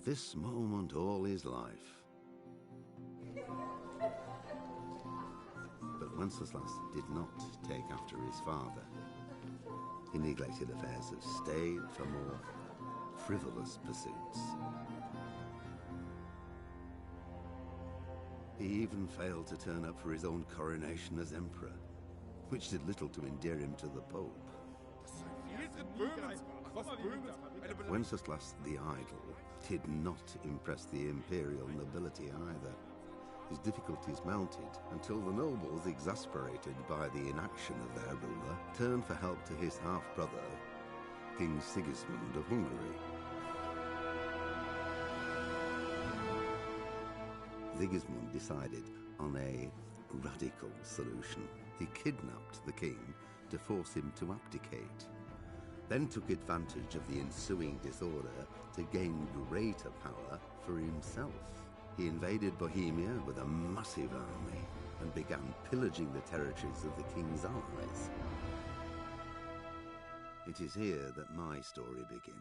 this moment all his life. But Wenceslas did not take after his father. He neglected affairs of state for more frivolous pursuits. He even failed to turn up for his own coronation as emperor, which did little to endear him to the Pope. Wenceslas the Idle did not impress the imperial nobility either. His difficulties mounted until the nobles, exasperated by the inaction of their ruler, turned for help to his half-brother, King Sigismund of Hungary. Sigismund decided on a radical solution. He kidnapped the king to force him to abdicate, then took advantage of the ensuing disorder to gain greater power for himself. He invaded Bohemia with a massive army and began pillaging the territories of the king's allies. It is here that my story begins.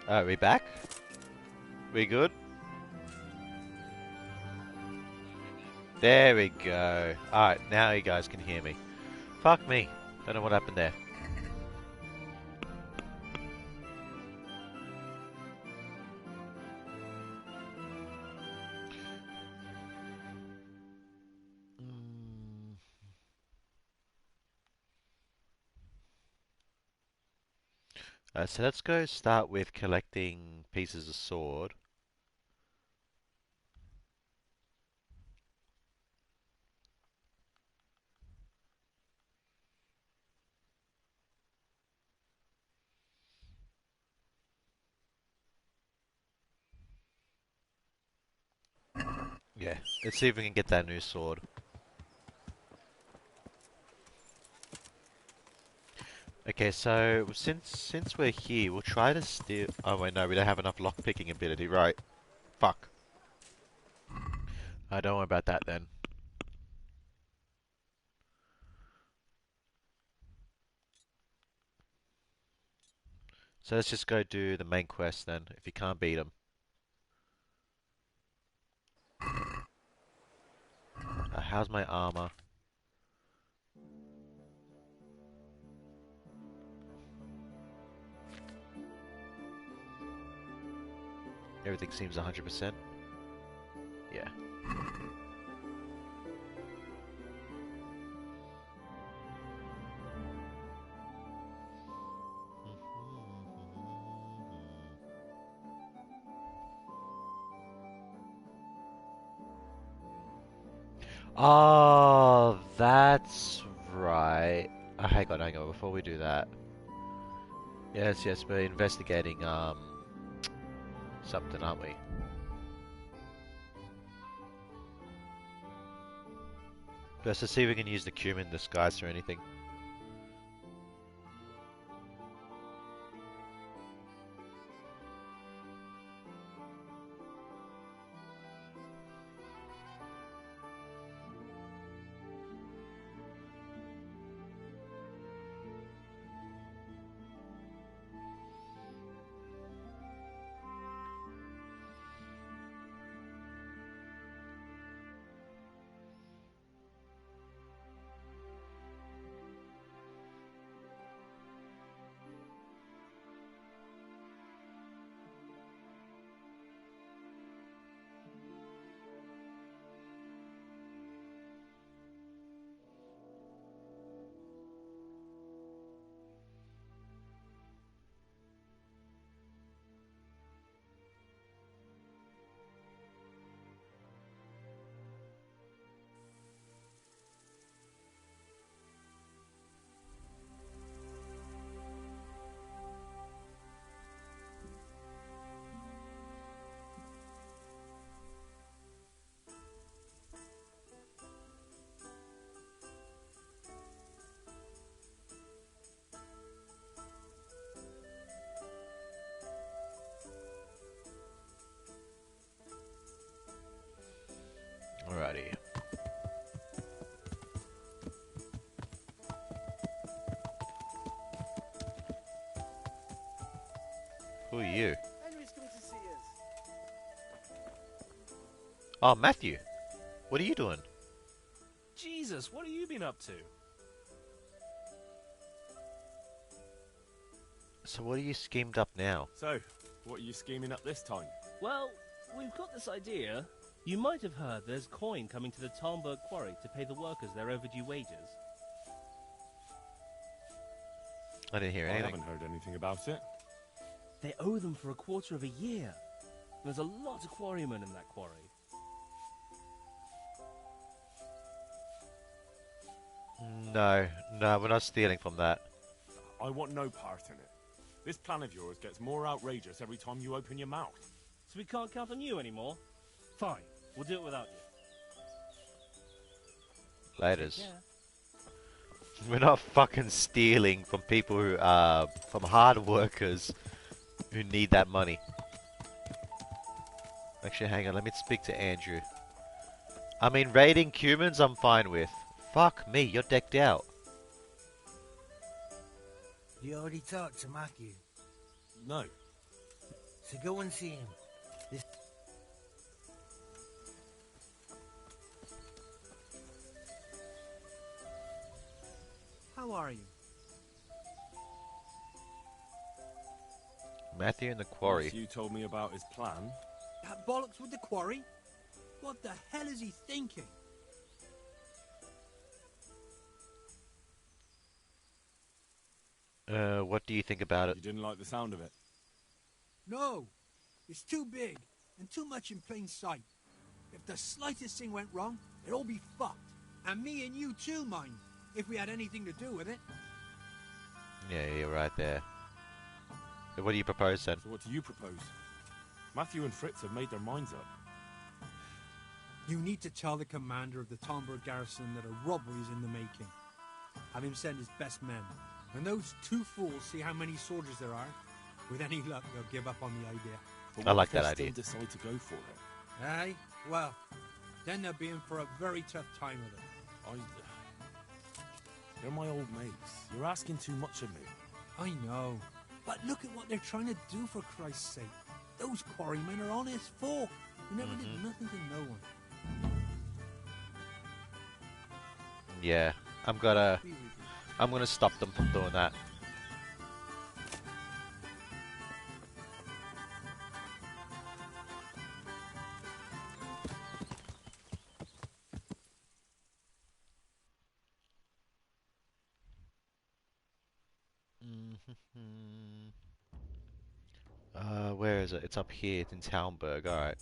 Are we back? We good? There we go. Alright, now you guys can hear me. Fuck me. Don't know what happened there. So let's go start with collecting pieces of sword. Yeah, let's see if we can get that new sword. Okay, so since we're here, we'll try to steal. Oh wait, no, we don't have enough lockpicking ability. Right? Fuck. I don't worry about that then. So let's just go do the main quest then. If you can't beat them. How's my armor? Everything seems 100%. Yeah. Oh, that's right. Hang on, before we do that. Yes, we're investigating, something, aren't we? Just to see if we can use the cumin disguise or anything. Alrighty. Who are you? Henry's coming to see us. Oh, Matthew. What are you doing? Jesus, what have you been up to? So what are you schemed up now? So, what are you scheming up this time? Well, we've got this idea. You might have heard there's coin coming to the Talmberg quarry to pay the workers their overdue wages. I didn't hear I anything. haven't heard anything about it. They owe them for a quarter of a year. There's a lot of quarrymen in that quarry. No, we're not stealing from that. I want no part in it. This plan of yours gets more outrageous every time you open your mouth. So we can't count on you anymore? Fine, we'll do it without you. Laters. Yeah. We're not fucking stealing from people who are from hard workers who need that money. Actually, hang on, let me speak to Andrew. I mean, raiding cumins I'm fine with. Fuck me, you're decked out. You already talked to Matthew, No. so go and see him. How are you? Matthew in the quarry. Once you told me about his plan. That bollocks with the quarry? What the hell is he thinking? What do you think about it? You didn't like the sound of it? No, it's too big and too much in plain sight. If the slightest thing went wrong, it'd all be fucked. And me and you too, mind, if we had anything to do with it. Yeah, you're right there. So what do you propose then? So what do you propose? Matthew and Fritz have made their minds up. You need to tell the commander of the Tomberg garrison that a robbery is in the making. Have him send his best men. When those two fools see how many soldiers there are, with any luck, they'll give up on the idea. But I what like if they that idea. still decide to go for it? Aye? Well, then they'll be in for a very tough time of it. They're my old mates. You're asking too much of me. I know. But look at what they're trying to do, for Christ's sake. Those quarrymen are honest folk who never did nothing to no one. Yeah, I'm gonna stop them from doing that. Where is it? It's up here. It's in Talmberg. All right.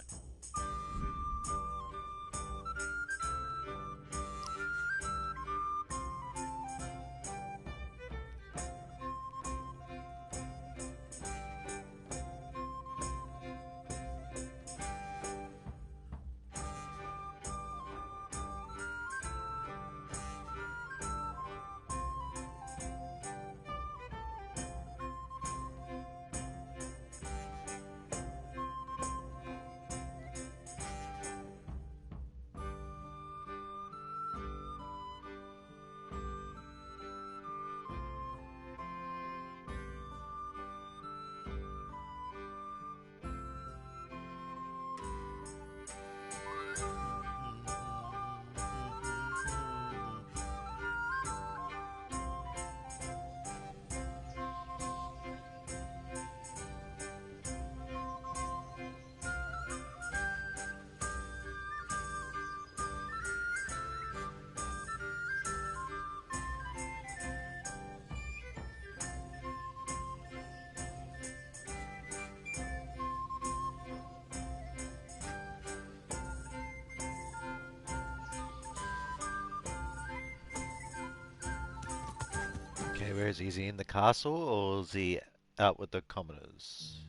Okay, where is he? Is he in the castle or is he out with the commoners?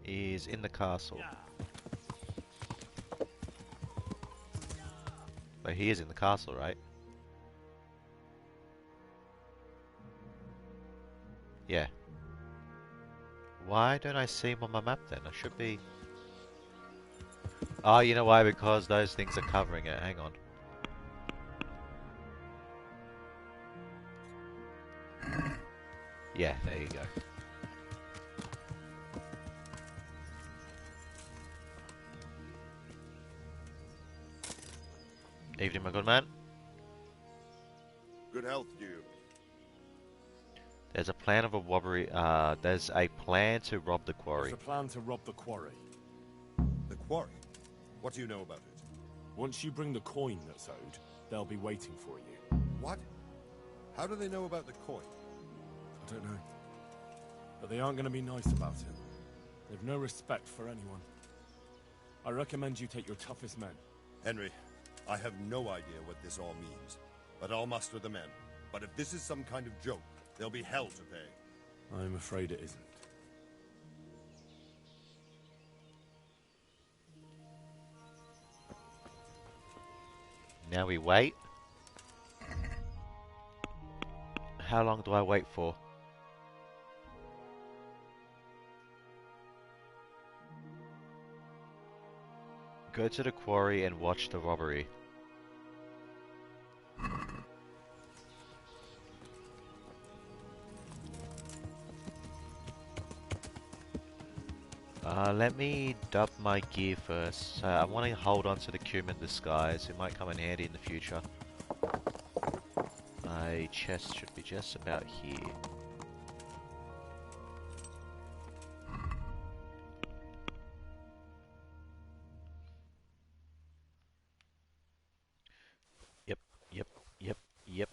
He's in the castle. But he is in the castle, right? Yeah. Why don't I see him on my map then? I should be... Oh, you know why? Because those things are covering it. Hang on. Yeah, there you go. Evening, my good man. Good health to you. There's a plan of a robbery. There's a plan to rob the quarry. There's a plan to rob the quarry. The quarry? What do you know about it? Once you bring the coin that's owed, they'll be waiting for you. What? How do they know about the coin? I don't know. But they aren't going to be nice about it. They've no respect for anyone. I recommend you take your toughest men. Henry, I have no idea what this all means, but I'll muster the men. But if this is some kind of joke, there'll be hell to pay. I'm afraid it isn't. Now we wait. How long do I wait for? Go to the quarry and watch the robbery. Let me dub my gear first. I want to hold on to the cumin disguise. It might come in handy in the future. My chest should be just about here. Yep. Yep. Yep. Yep.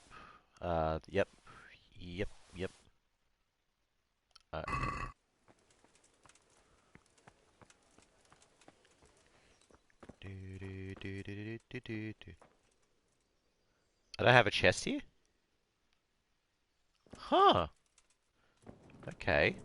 Yep. Yep. I don't have a chest here? Huh. Okay.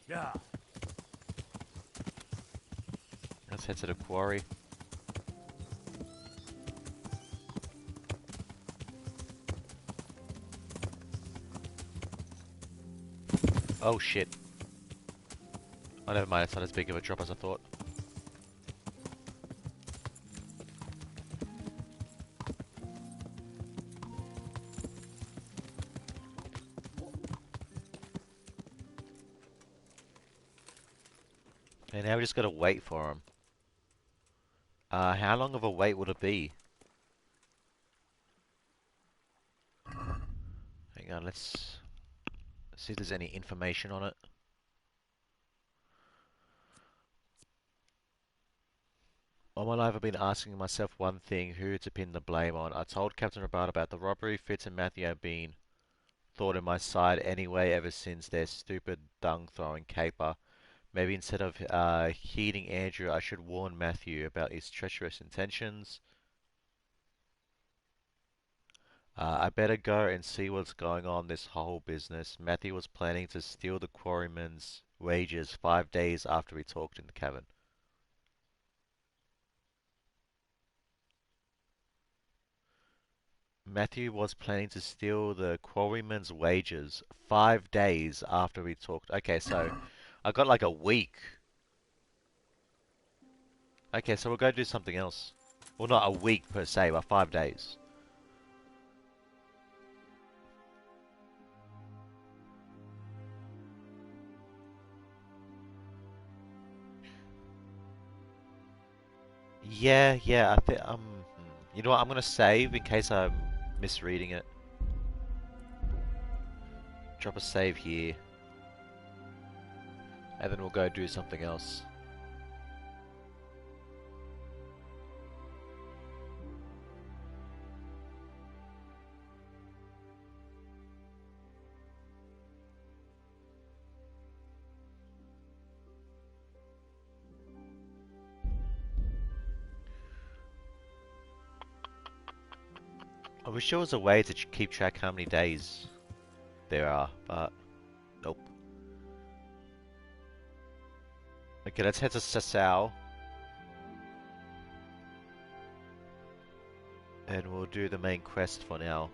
Yeah. Let's head to the quarry. Oh shit. Oh, never mind, it's not as big of a drop as I thought. And now we just gotta wait for him. How long of a wait would it be? Hang on, let's see if there's any information on it. All my life I've been asking myself one thing, who to pin the blame on. I told Captain Rabat about the robbery. Fitz and Matthew have been thought in my side anyway ever since their stupid dung-throwing caper. Maybe instead of heeding Andrew, I should warn Matthew about his treacherous intentions. I better go and see what's going on this whole business. Matthew was planning to steal the quarryman's wages 5 days after we talked in the cabin. Matthew was planning to steal the quarryman's wages 5 days after we talked. Okay, so I got like a week. Okay, so we'll go do something else. Well, not a week per se, but 5 days. Yeah, I think you know what? I'm gonna save in case I'm misreading it. Drop a save here, and then we'll go do something else. I wish there was a way to keep track how many days there are, but nope. Okay, let's head to Sasau. And we'll do the main quest for now.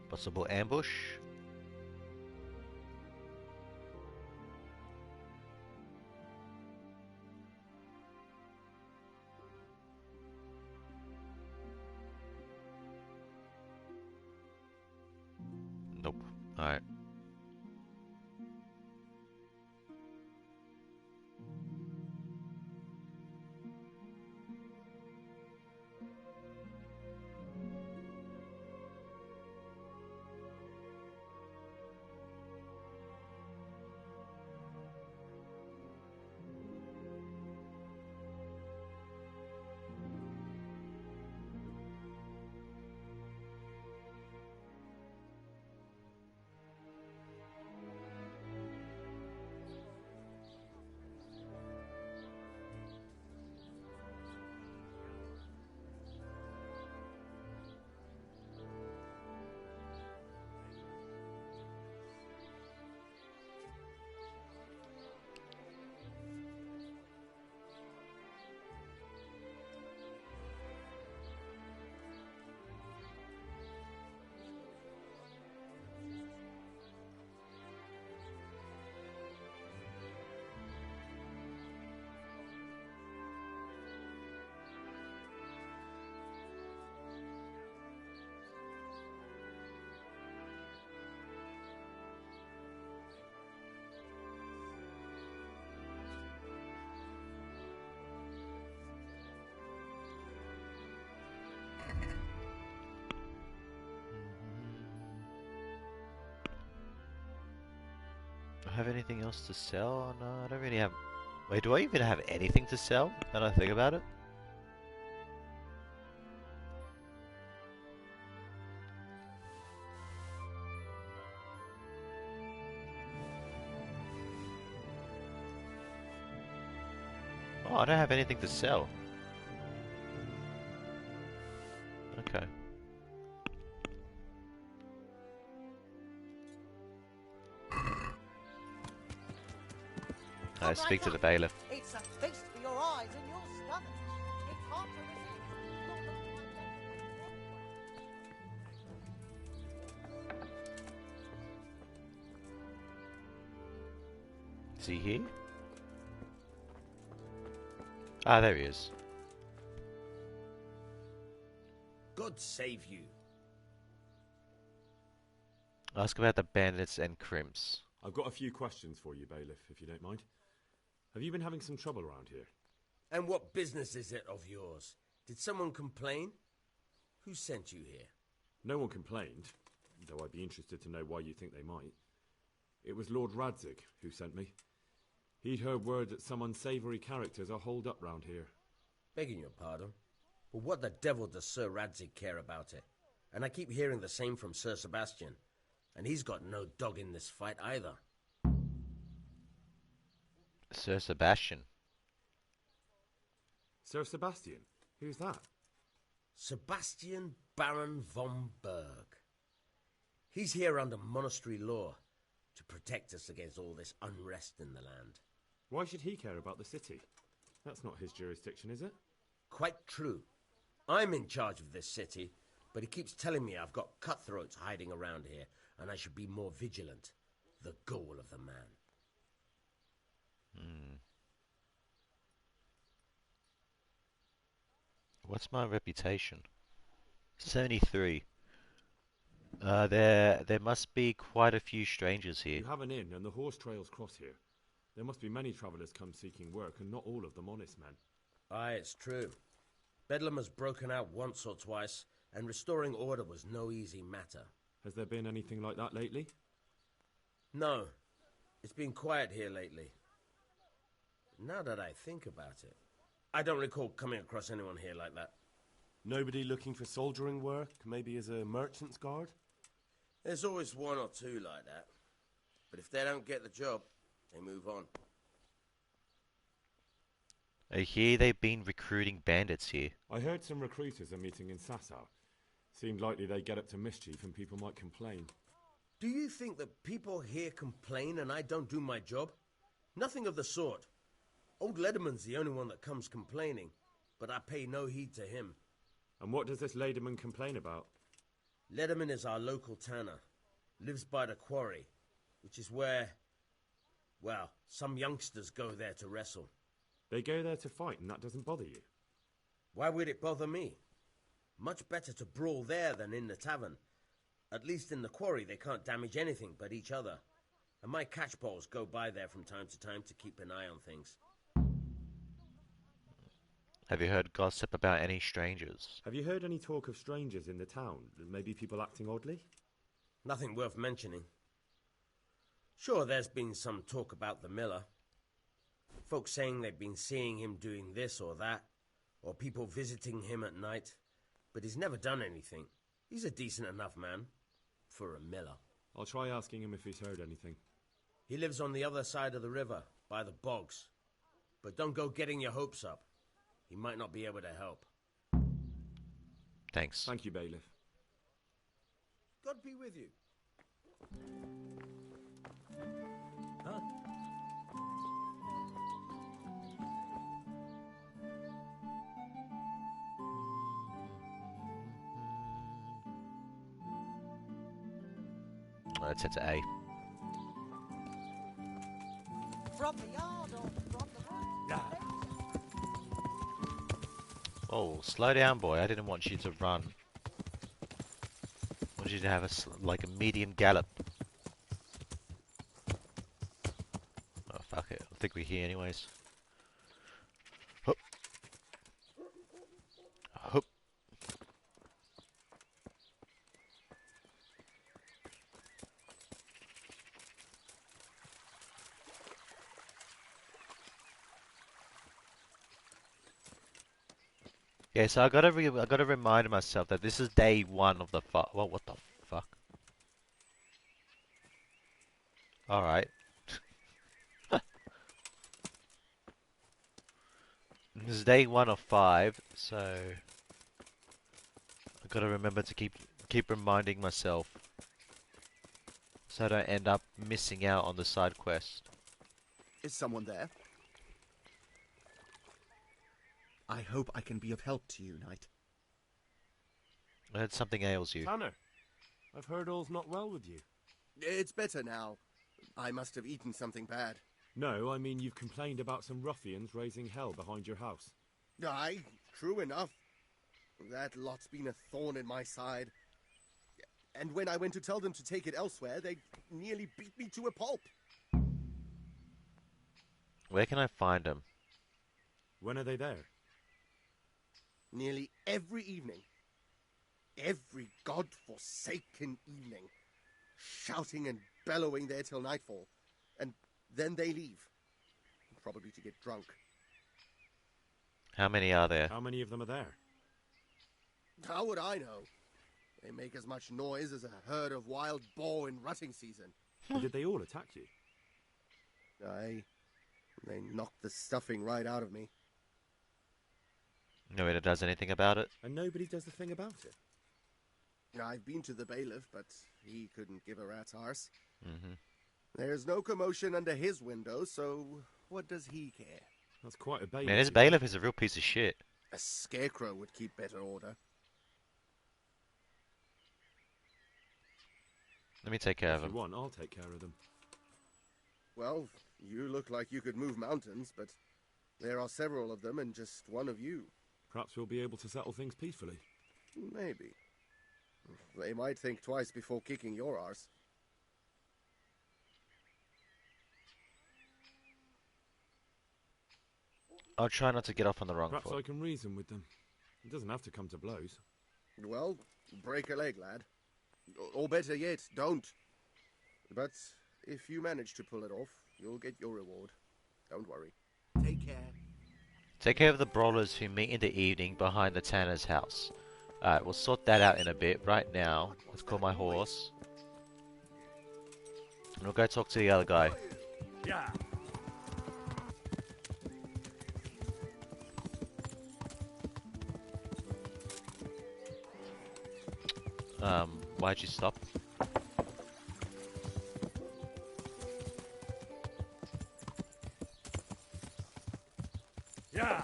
Possible ambush. Nope. Alright. anything else to sell? No, I don't really have... Wait, do I even have anything to sell? Now that I think about it? Oh, I don't have anything to sell. Okay. I speak to the bailiff. It's a feast for your eyes and your stomach. It's hard to resist. Is he here? Ah, there he is. God save you. Ask about the bandits and crimps. I've got a few questions for you, bailiff, if you don't mind. Have you been having some trouble around here? And what business is it of yours? Did someone complain? Who sent you here? No one complained, though I'd be interested to know why you think they might. It was Lord Radzig who sent me. He'd heard word that some unsavoury characters are holed up round here. Begging your pardon, but what the devil does Sir Radzig care about it? And I keep hearing the same from Sir Sebastian, and he's got no dog in this fight either. Sir Sebastian. Sir Sebastian? Who's that? Sebastian Baron von Berg. He's here under monastery law to protect us against all this unrest in the land. Why should he care about the city? That's not his jurisdiction, is it? Quite true. I'm in charge of this city, but he keeps telling me I've got cutthroats hiding around here, and I should be more vigilant. The goal of the man. What's my reputation? 73. There must be quite a few strangers here. You have an inn, and the horse trails cross here. There must be many travellers come seeking work, and not all of them honest men. Aye, it's true. Bedlam has broken out once or twice, and restoring order was no easy matter. Has there been anything like that lately? No. It's been quiet here lately. Now that I think about it, I don't recall coming across anyone here like that. Nobody looking for soldiering work, maybe as a merchant's guard? There's always one or two like that. But if they don't get the job, they move on. I hear they've been recruiting bandits here. I heard some recruiters are meeting in Sasau. Seemed likely they get up to mischief and people might complain. Do you think that people here complain and I don't do my job? Nothing of the sort. Old Lederman's the only one that comes complaining, but I pay no heed to him. And what does this Lederman complain about? Lederman is our local tanner. Lives by the quarry, which is where, well, some youngsters go there to wrestle. They go there to fight and that doesn't bother you? Why would it bother me? Much better to brawl there than in the tavern. At least in the quarry they can't damage anything but each other. And my catchballs go by there from time to time to keep an eye on things. Have you heard gossip about any strangers? Have you heard any talk of strangers in the town? Maybe people acting oddly? Nothing worth mentioning. Sure, there's been some talk about the miller. Folks saying they've been seeing him doing this or that, or people visiting him at night. But he's never done anything. He's a decent enough man for a miller. I'll try asking him if he's heard anything. He lives on the other side of the river, by the bogs. But don't go getting your hopes up. He might not be able to help. Thanks. Thank you, bailiff. God be with you. Huh? Let's head to A. From the yard or from the road. Oh, slow down, boy. I didn't want you to run. I wanted you to have like a medium gallop. Oh, fuck it. I think we're here anyways. Hup. Hup. Okay, so I gotta remind myself that this is day 1 of the Well, what the fuck? All right. This is day 1 of 5, so I gotta remember to keep reminding myself, so I don't end up missing out on the side quest. Is someone there? I hope I can be of help to you, Knight. I heard something ails you. Tanner, I've heard all's not well with you. It's better now. I must have eaten something bad. No, I mean you've complained about some ruffians raising hell behind your house. Aye, true enough. That lot's been a thorn in my side. And when I went to tell them to take it elsewhere, they nearly beat me to a pulp. Where can I find them? When are they there? Nearly every evening. Every god-forsaken evening. Shouting and bellowing there till nightfall. And then they leave. Probably to get drunk. How many are there? How many of them are there? How would I know? They make as much noise as a herd of wild boar in rutting season. Did they all attack you? Aye. They knocked the stuffing right out of me. Nobody does anything about it? And nobody does a thing about it? I've been to the bailiff, but he couldn't give a rat's arse. Mm-hmm. There's no commotion under his window, so what does he care? That's quite a bailiff. Man, his bailiff is a real piece of shit. A scarecrow would keep better order. Let me take care of If him. you want, I'll take care of them. Well, you look like you could move mountains, but there are several of them and just one of you. Perhaps we'll be able to settle things peacefully. Maybe. They might think twice before kicking your arse. I'll try not to get off on the wrong Perhaps foot. I can reason with them. It doesn't have to come to blows. Well, break a leg, lad. Or better yet, don't. But if you manage to pull it off, you'll get your reward. Don't worry. Take care. Take care of the brawlers who meet in the evening behind the tanner's house. Alright, we'll sort that out in a bit. Right now, let's call my horse. And we'll go talk to the other guy. Yeah. Why'd you stop? Yeah.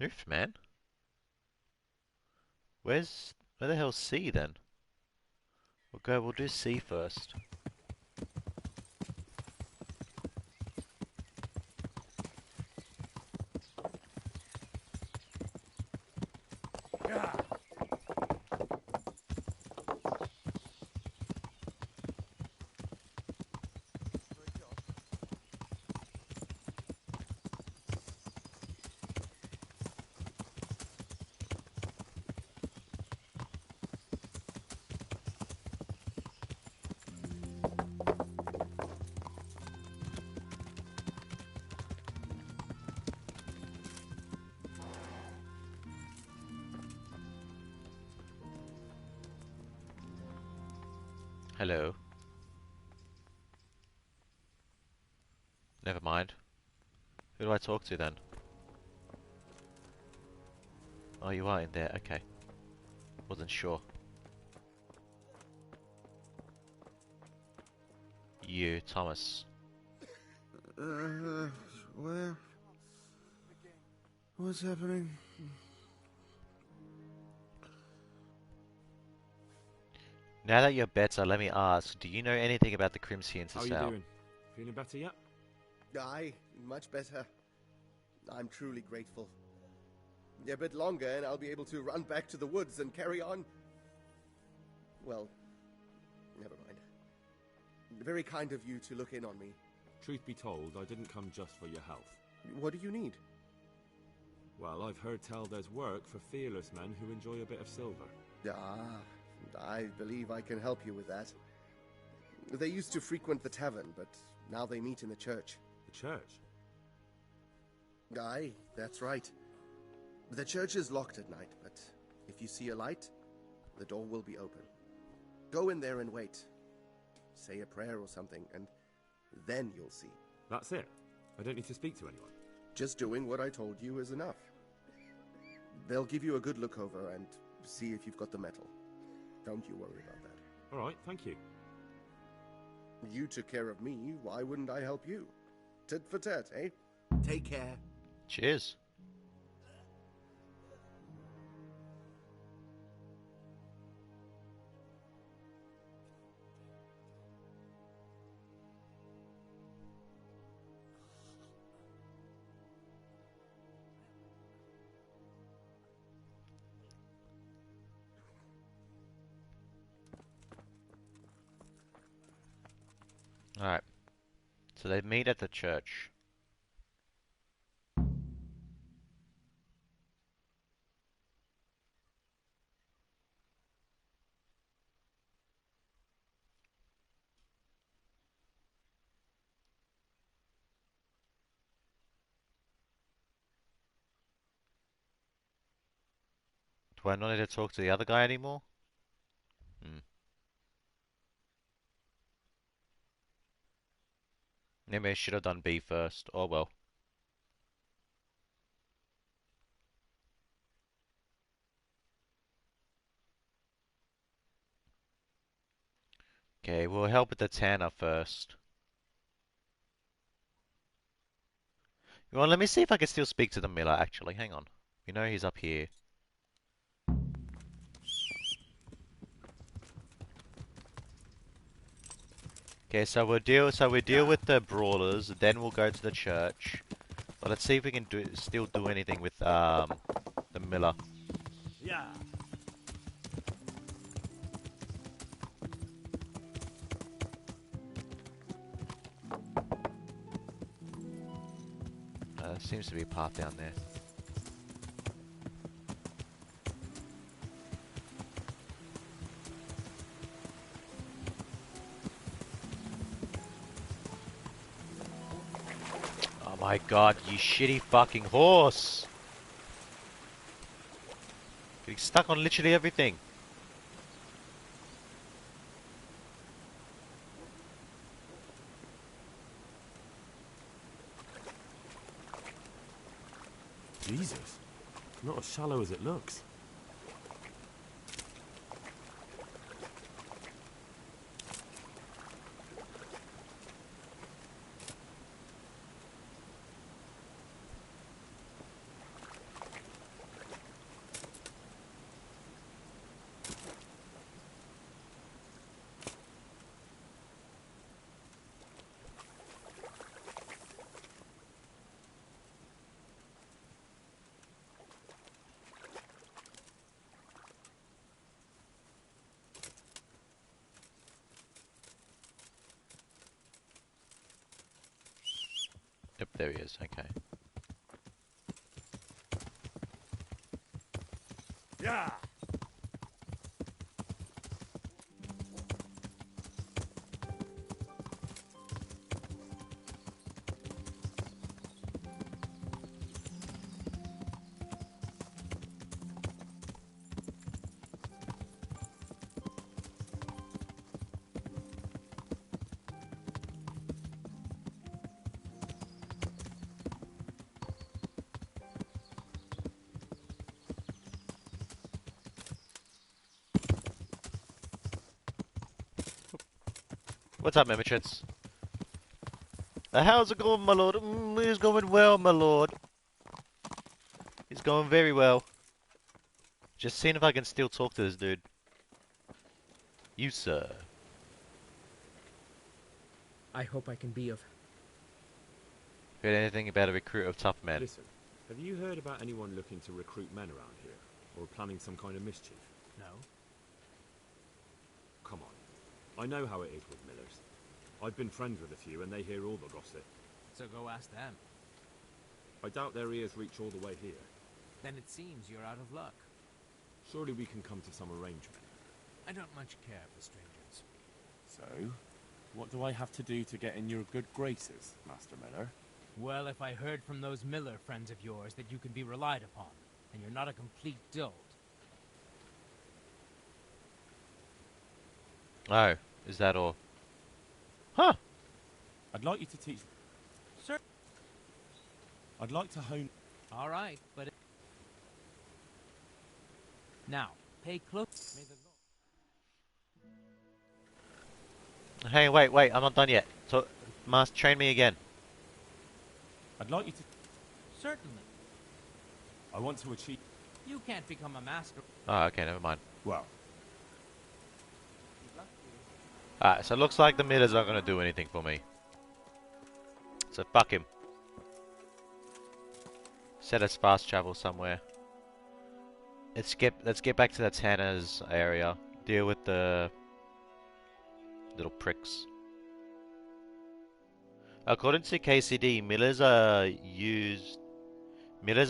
Oof, man. Where the hell's C then? We'll do C first. Yeah. Hello. Never mind. Who do I talk to then? Oh, you are in there. Okay. Wasn't sure. You, Thomas. Where? What's happening? Now that you're better, let me ask, do you know anything about the Crimson How are you doing? Feeling better yet? Aye, much better. I'm truly grateful. A bit longer and I'll be able to run back to the woods and carry on. Well, Very kind of you to look in on me. Truth be told, I didn't come just for your health. What do you need? Well, I've heard tell there's work for fearless men who enjoy a bit of silver. Ah, I believe I can help you with that. They used to frequent the tavern, but now they meet in the church. The church? Aye, that's right. The church is locked at night, but if you see a light, the door will be open. Go in there and wait. Say a prayer or something, and then you'll see. That's it? I don't need to speak to anyone? Just doing what I told you is enough. They'll give you a good look over and see if you've got the metal. Don't you worry about that. All right, thank you. You took care of me, why wouldn't I help you? Tit for tat, eh? Take care. Cheers. Alright. So they meet at the church. Do I not need to talk to the other guy anymore? Maybe I should have done B first. Oh well. Okay, we'll help with the Tanner first. Well, let me see if I can still speak to the Miller, actually. Hang on. We know he's up here. Okay, so we deal with the brawlers, then we'll go to the church. But let's see if we can still do anything with the Miller. Yeah. There seems to be a path down there. Oh my god, you shitty fucking horse! Getting stuck on literally everything. Jesus. Not as shallow as it looks. Yep, there he is, okay. Yeah! What's up, Mimichits? How's it going, my lord? It's going well, my lord. It's going very well. Just seeing if I can still talk to this dude. You, sir. I hope I can be of... Heard anything about a recruit of tough men? Listen, have you heard about anyone looking to recruit men around here? Or planning some kind of mischief? No. Come on. I know how it is with millers. I've been friends with a few, and they hear all the gossip. So go ask them. I doubt their ears reach all the way here. Then it seems you're out of luck. Surely we can come to some arrangement. I don't much care for strangers. So, what do I have to do to get in your good graces, Master Miller? Well, if I heard from those Miller friends of yours that you can be relied upon, and you're not a complete dolt. Oh, is that all? Huh. I'd like you to teach... Sir? I'd like to hone... All right, but... Now, pay close... May the Lord... Hey, wait, I'm not done yet. So, Master, train me again. I'd like you to... Certainly. I want to achieve... You can't become a master... Oh, okay, never mind. Well... Alright, so it looks like the Millers aren't going to do anything for me. So fuck him. Set us fast travel somewhere. Let's get back to the Tanner's area. Deal with the little pricks. According to KCD, Millers are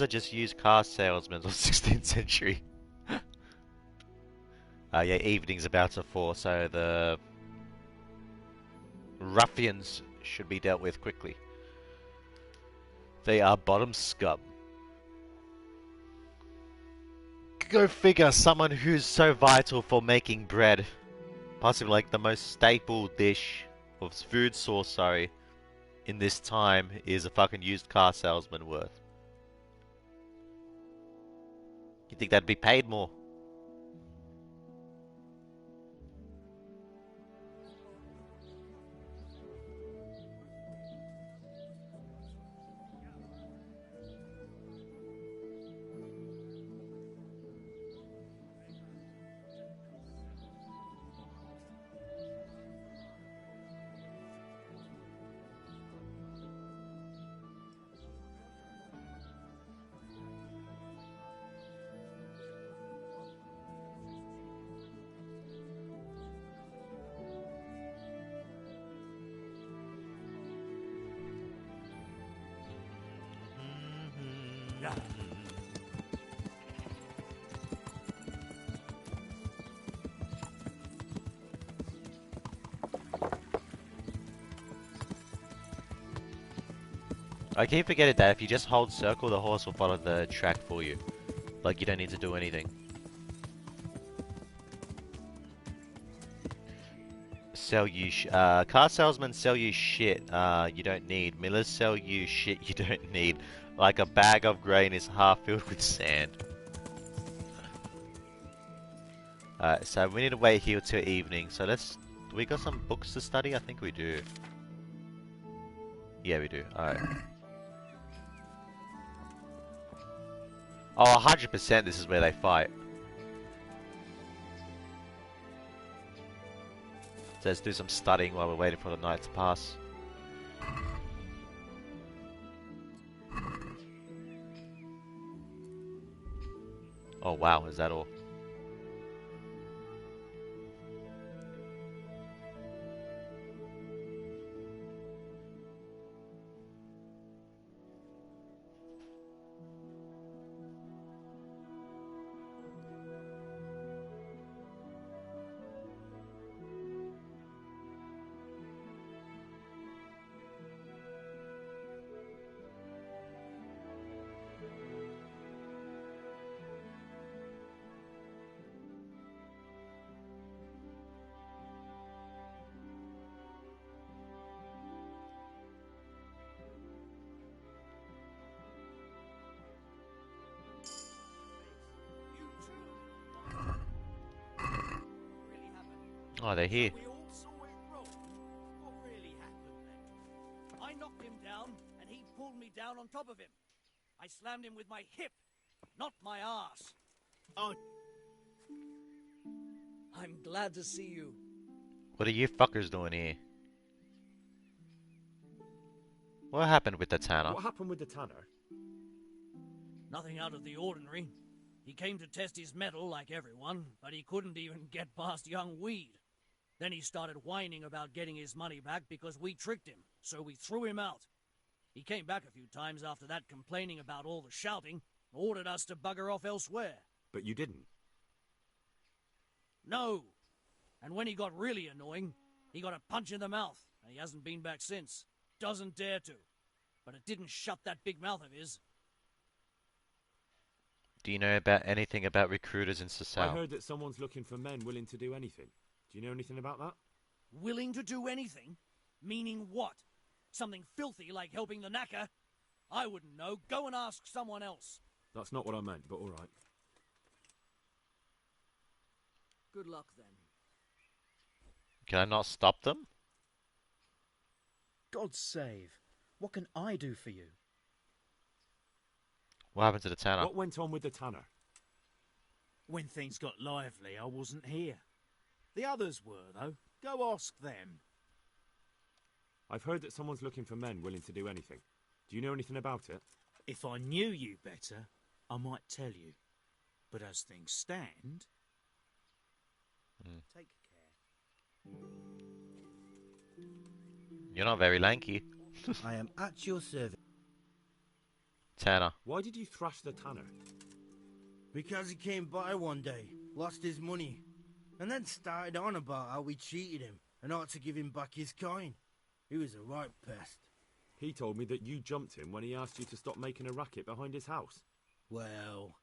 just used car salesmen of the 16th century. Yeah, evening's about to fall, so the ruffians should be dealt with quickly. They are bottom scum. Go figure, someone who's so vital for making bread, possibly like the most staple dish of food source, sorry, in this time is a fucking used car salesman worth. You think that'd be paid more? I keep forgetting that if you just hold circle, the horse will follow the track for you. Like, you don't need to do anything. Car salesmen sell you shit you don't need. Millers sell you shit you don't need. Like a bag of grain is half filled with sand. So we need to wait here till evening. So let's... Do we got some books to study? I think we do. Yeah, we do. Alright. Oh, 100% this is where they fight. So let's do some studying while we're waiting for the night to pass. Oh wow, is that all? Oh, they're here. We all saw it wrong. What really happened then? I knocked him down, and he pulled me down on top of him. I slammed him with my hip, not my ass. Oh, I'm glad to see you. What are you fuckers doing here? What happened with the Tanner? What happened with the Tanner? Nothing out of the ordinary. He came to test his mettle like everyone, but he couldn't even get past young Weed. Then he started whining about getting his money back because we tricked him, so we threw him out. He came back a few times after that complaining about all the shouting, ordered us to bugger off elsewhere. But you didn't. No. And when he got really annoying, he got a punch in the mouth, and he hasn't been back since. Doesn't dare to. But it didn't shut that big mouth of his. Do you know about anything about recruiters in Sasau? I heard that someone's looking for men willing to do anything. Do you know anything about that? Willing to do anything? Meaning what? Something filthy like helping the knacker? I wouldn't know. Go and ask someone else. That's not what I meant, but all right. Good luck, then. Can I not stop them? God save. What can I do for you? What happened to the tanner? What went on with the tanner? When things got lively, I wasn't here. The others were, though. Go ask them. I've heard that someone's looking for men willing to do anything. Do you know anything about it? If I knew you better, I might tell you. But as things stand... Take care. You're not very lanky. I am at your service. Tanner. Why did you thrash the tanner? Because he came by one day, lost his money, and then started on about how we cheated him and ought to give him back his coin. He was a right pest. He told me that you jumped him when he asked you to stop making a racket behind his house. Well,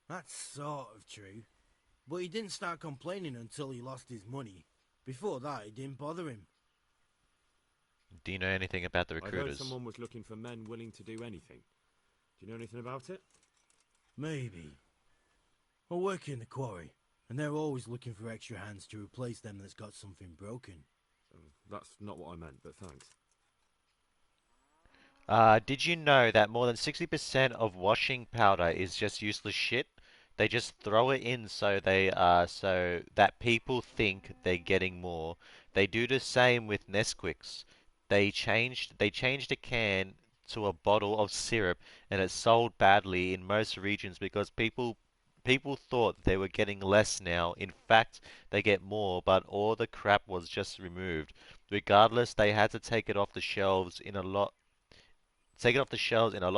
that's sort of true. But he didn't start complaining until he lost his money. Before that, it didn't bother him. Do you know anything about the I heard recruiters? someone was looking for men willing to do anything. Do you know anything about it? Maybe. I work in the quarry, and they're always looking for extra hands to replace them that's got something broken. That's not what I meant, but thanks. Did you know that more than 60% of washing powder is just useless shit? They just throw it in so that people think they're getting more. They do the same with Nesquiks. They changed a can to a bottle of syrup, and it sold badly in most regions because people thought they were getting less now. In fact, they get more, but all the crap was just removed. Regardless, they had to take it off the shelves in a lot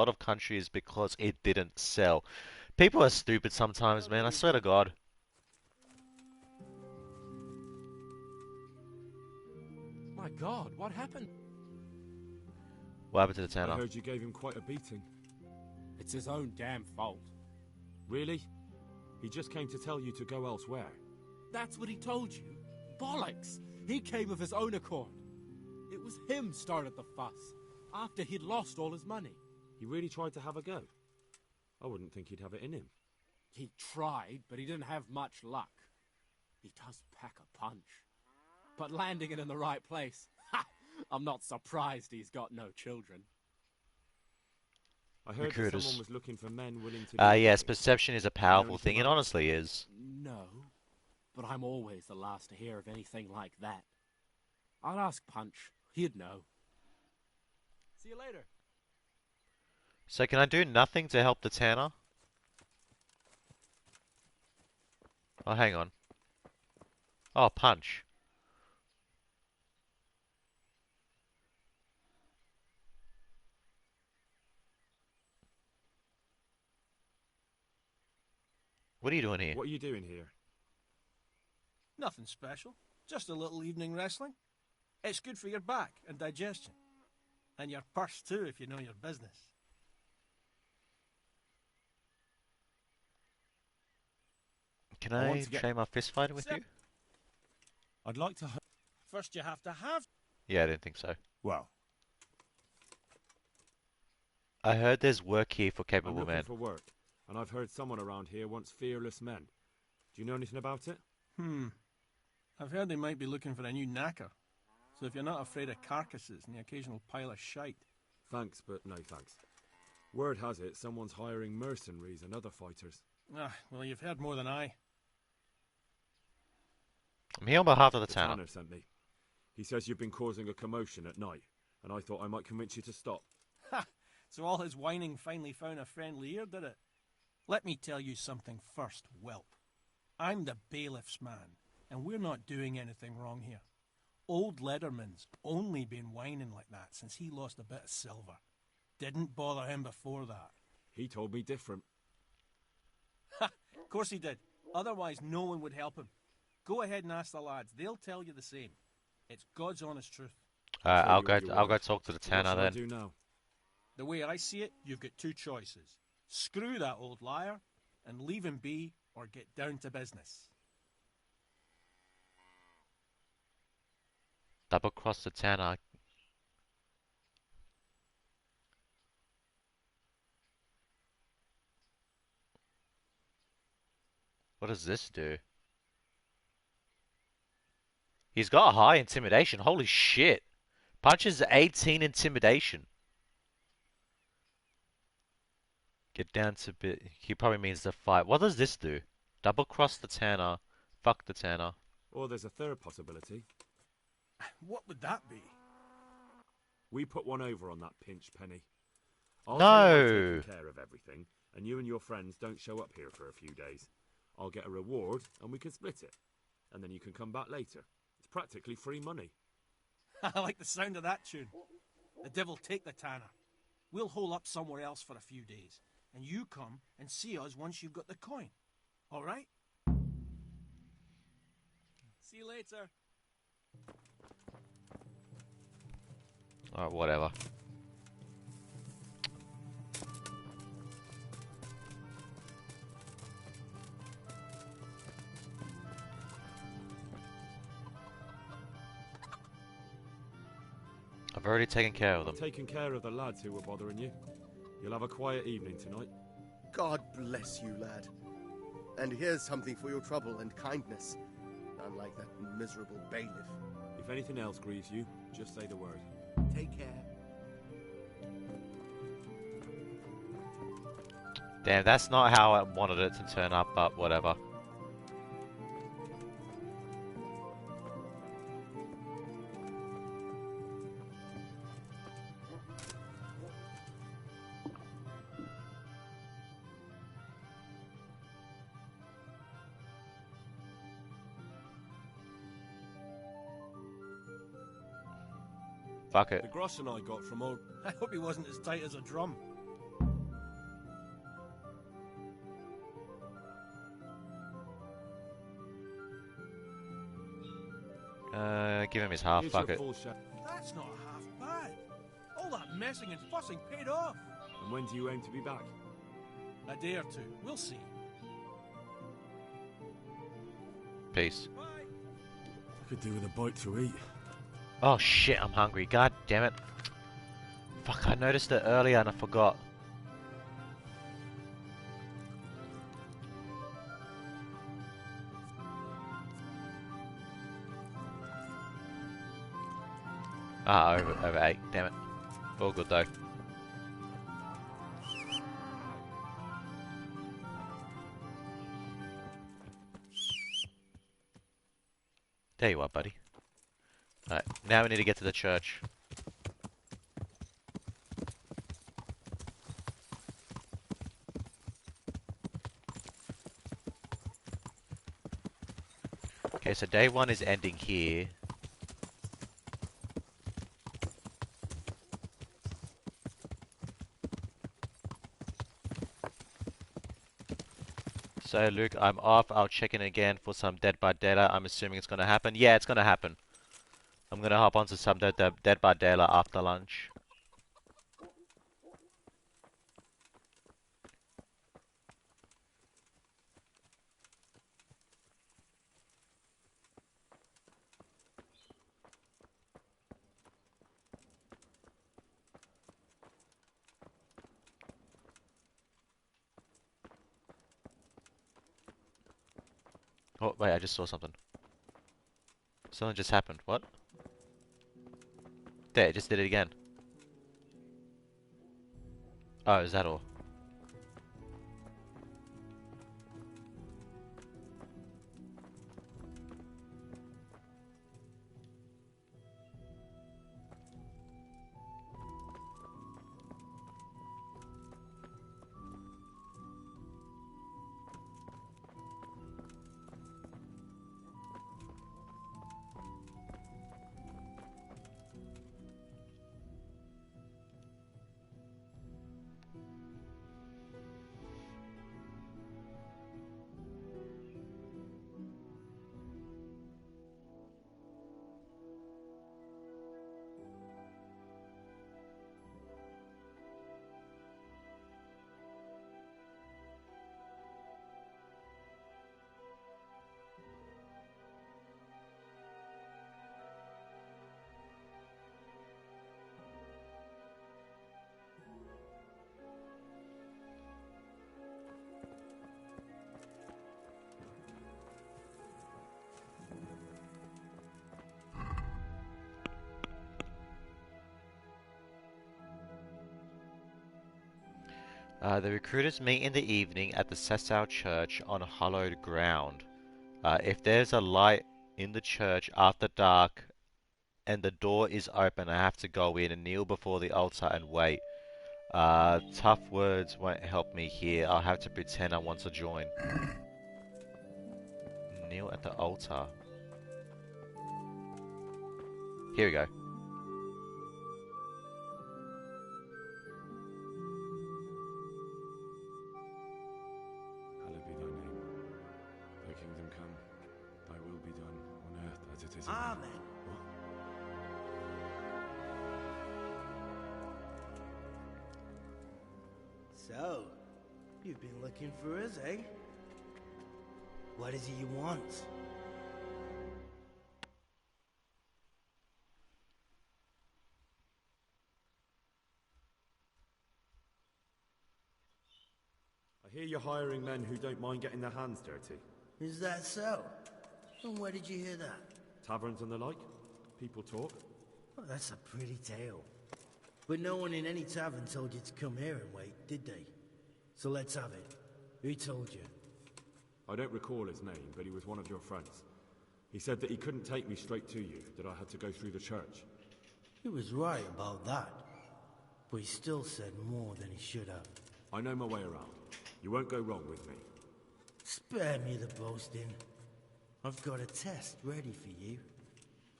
of countries because it didn't sell. People are stupid sometimes, man. I swear to God. My God, what happened? What happened to the tanner? I heard you gave him quite a beating. It's his own damn fault. Really? He just came to tell you to go elsewhere. That's what he told you? Bollocks! He came of his own accord. It was him started the fuss, after he'd lost all his money. He really tried to have a go. I wouldn't think he'd have it in him. He tried, but he didn't have much luck. He does pack a punch. But landing it in the right place, ha! I'm not surprised he's got no children. I heard that someone was looking for men willing to do yes, perception is a powerful thing. It honestly is. No, but I'm always the last to hear of anything like that. I'll ask Punch. He'd know. See you later. So can I do nothing to help the tanner? Oh, hang on. Oh, Punch. What are you doing here? What are you doing here? Nothing special. Just a little evening wrestling. It's good for your back and digestion. And your purse too, if you know your business. Can I train my fist fighting with you? I'd like to... First you have to have... Yeah, I didn't think so. Well. I heard there's work here for capable I'm looking men. for work, and I've heard someone around here wants fearless men. Do you know anything about it? I've heard they might be looking for a new knacker. So if you're not afraid of carcasses and the occasional pile of shite. Thanks, but no thanks. Word has it someone's hiring mercenaries and other fighters. Ah, well, you've heard more than I. I'm here on behalf of the The tanner. tanner sent me. He says you've been causing a commotion at night, and I thought I might convince you to stop. Ha! So all his whining finally found a friendly ear, did it? Let me tell you something first, whelp. I'm the bailiff's man, and we're not doing anything wrong here. Old Lederman's only been whining like that since he lost a bit of silver. Didn't bother him before that. He told me different. Ha! Of course he did. Otherwise no one would help him. Go ahead and ask the lads. They'll tell you the same. It's God's honest truth. I'll go talk to the tanner then. What shall I do now? The way I see it, you've got two choices. Screw that old liar and leave him be, or get down to business. Double cross the tanner. What does this do? He's got high intimidation. Holy shit. Punches 18 intimidation. Get down to bit. He probably means the fight. What does this do? Double cross the tanner. Fuck the tanner. Or there's a third possibility. What would that be? We put one over on that pinch penny. No. I'll take care of everything, and you and your friends don't show up here for a few days. I'll get a reward, and we can split it. And then you can come back later. It's practically free money. I like the sound of that tune. The devil take the tanner. We'll hole up somewhere else for a few days, and you come and see us once you've got the coin. All right? See you later. Alright, whatever. I've already taken care of them. I've taken care of the lads who were bothering you. You'll have a quiet evening tonight. God bless you, lad. And here's something for your trouble and kindness. Unlike that miserable bailiff. If anything else grieves you, just say the word. Take care. Damn, that's not how I wanted it to turn up, but whatever. Fuck it. The groschen I got from old... I hope he wasn't as tight as a drum. Give him his half, fuck it. That's not half bad. All that messing and fussing paid off. And when do you aim to be back? A day or two. We'll see. Peace. Bye. I could do with a bite to eat. Oh shit, I'm hungry. God damn it. Fuck, I noticed it earlier and I forgot. Ah, over 8. Damn it. All good though. There you are, buddy. Alright, now we need to get to the church. Okay, so day 1 is ending here. So Luke, I'm off. I'll check in again for some Dead by Daylight. I'm assuming it's going to happen. Yeah, it's going to happen. I'm going to hop onto some Dead by Daylight after lunch. Oh, wait, I just saw something. Something just happened. What? There, it just did it again. Oh, is that all? The recruiters meet in the evening at the Sesau Church on hallowed ground. If there's a light in the church after dark and the door is open, I have to go in and kneel before the altar and wait. Tough words won't help me here. I'll have to pretend I want to join. Kneel at the altar. Here we go. Hallowed be thy name. Thy kingdom come. Thy will be done on earth as it is in Amen. heaven. What? So, you've been looking for us, eh? What is it you want? I hear you're hiring men who don't mind getting their hands dirty. Is that so? And where did you hear that? Taverns and the like? People talk? Well, that's a pretty tale. But no one in any tavern told you to come here and wait, did they? So let's have it. Who told you? I don't recall his name, but he was one of your friends. He said that he couldn't take me straight to you, that I had to go through the church. He was right about that. But he still said more than he should have. I know my way around. You won't go wrong with me. Spare me the boasting. I've got a test ready for you.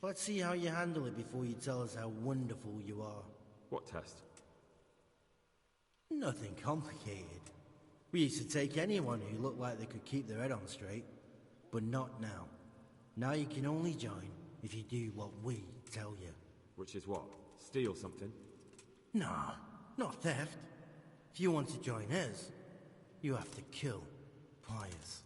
Let's see how you handle it before you tell us how wonderful you are. What test? Nothing complicated. We used to take anyone who looked like they could keep their head on straight. But not now. Now you can only join if you do what we tell you. Which is what? Steal something? Nah, not theft. If you want to join us, you have to kill Pius.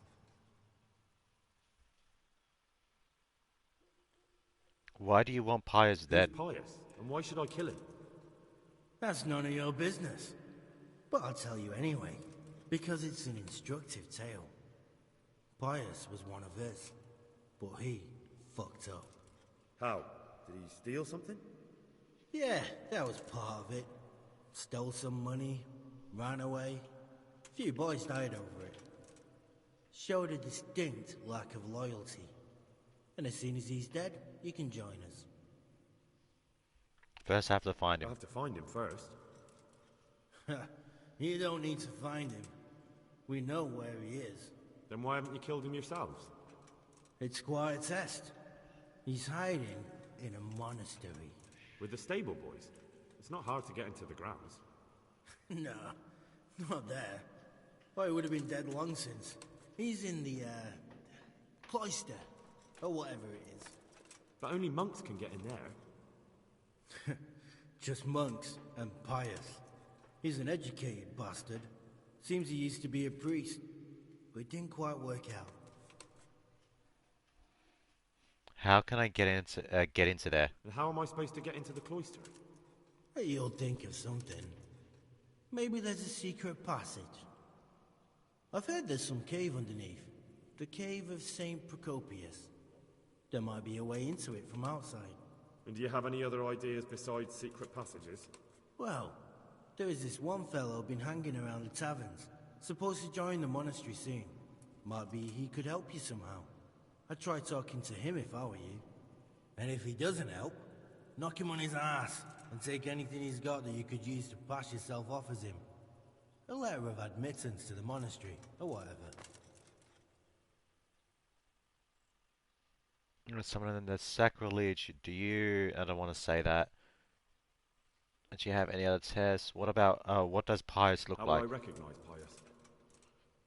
Why do you want Pius dead? Who's Pius? And why should I kill him? That's none of your business. But I'll tell you anyway, because it's an instructive tale. Pius was one of us, but he fucked up. How? Did he steal something? Yeah, that was part of it. Stole some money, ran away. A few boys died over it. Showed a distinct lack of loyalty. And as soon as he's dead, you can join us. First I have to find him. I have to find him first. You don't need to find him. We know where he is. Then why haven't you killed him yourselves? It's quite a test. He's hiding in a monastery. With the stable boys? It's not hard to get into the grounds. No, not there. Well, he would have been dead long since. He's in the, cloister, or whatever it is. But only monks can get in there. Just monks and Pius. He's an educated bastard. Seems he used to be a priest, but it didn't quite work out. How can I get into there? And how am I supposed to get into the cloister? You'll think of something. Maybe there's a secret passage. I've heard there's some cave underneath. The cave of St. Procopius. There might be a way into it from outside. And do you have any other ideas besides secret passages? Well, there is this one fellow been hanging around the taverns. Supposed to join the monastery soon. Might be he could help you somehow. I'd try talking to him if I were you. And if he doesn't help, knock him on his ass and take anything he's got that you could use to pass yourself off as him. A letter of admittance to the monastery, or whatever. Someone in the sacrilege. Do you... I don't want to say that. Do you have any other tests? What about... what does Pius look How like? will I recognise Pius?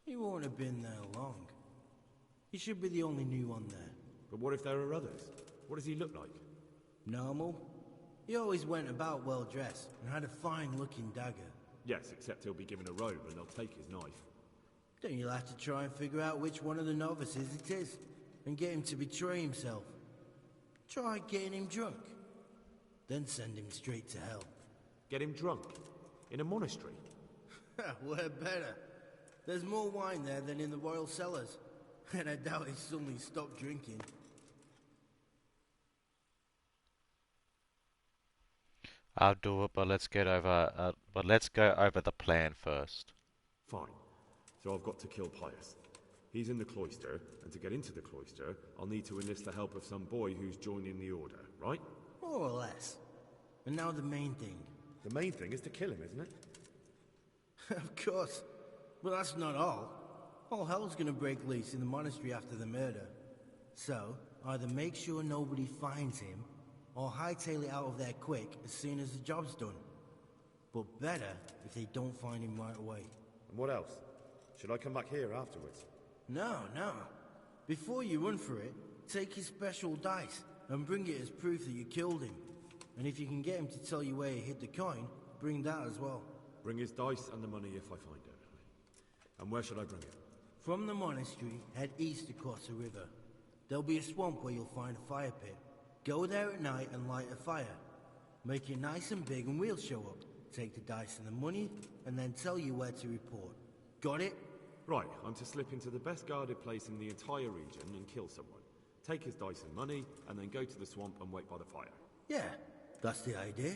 He won't have been there long. He should be the only new one there. But what if there are others? What does he look like? Normal. He always went about well dressed and had a fine-looking dagger. Yes, except he'll be given a robe and they'll take his knife. Then you'll have to try and figure out which one of the novices it is, and get him to betray himself. Try getting him drunk. Then send him straight to hell. Get him drunk? In a monastery? Where better? There's more wine there than in the royal cellars. And I doubt he suddenly stopped drinking. I'll do it, but let's get over. But let's go over the plan first. Fine. So I've got to kill Pius. He's in the cloister, and to get into the cloister, I'll need to enlist the help of some boy who's joining the order, right? More or less. And now the main thing. The main thing is to kill him, isn't it? Of course. But that's not all. All hell's gonna break loose in the monastery after the murder. So, either make sure nobody finds him, or hightail it out of there quick as soon as the job's done. But better if they don't find him right away. And what else? Should I come back here afterwards? No. Before you run for it, take his special dice and bring it as proof that you killed him. And if you can get him to tell you where he hid the coin, bring that as well. Bring his dice and the money if I find it. And where should I bring it? From the monastery, head east across the river. There'll be a swamp where you'll find a fire pit. Go there at night and light a fire. Make it nice and big and we'll show up. Take the dice and the money, and then tell you where to report. Got it? Right, I'm to slip into the best guarded place in the entire region and kill someone. Take his dice and money, and then go to the swamp and wait by the fire. Yeah, that's the idea.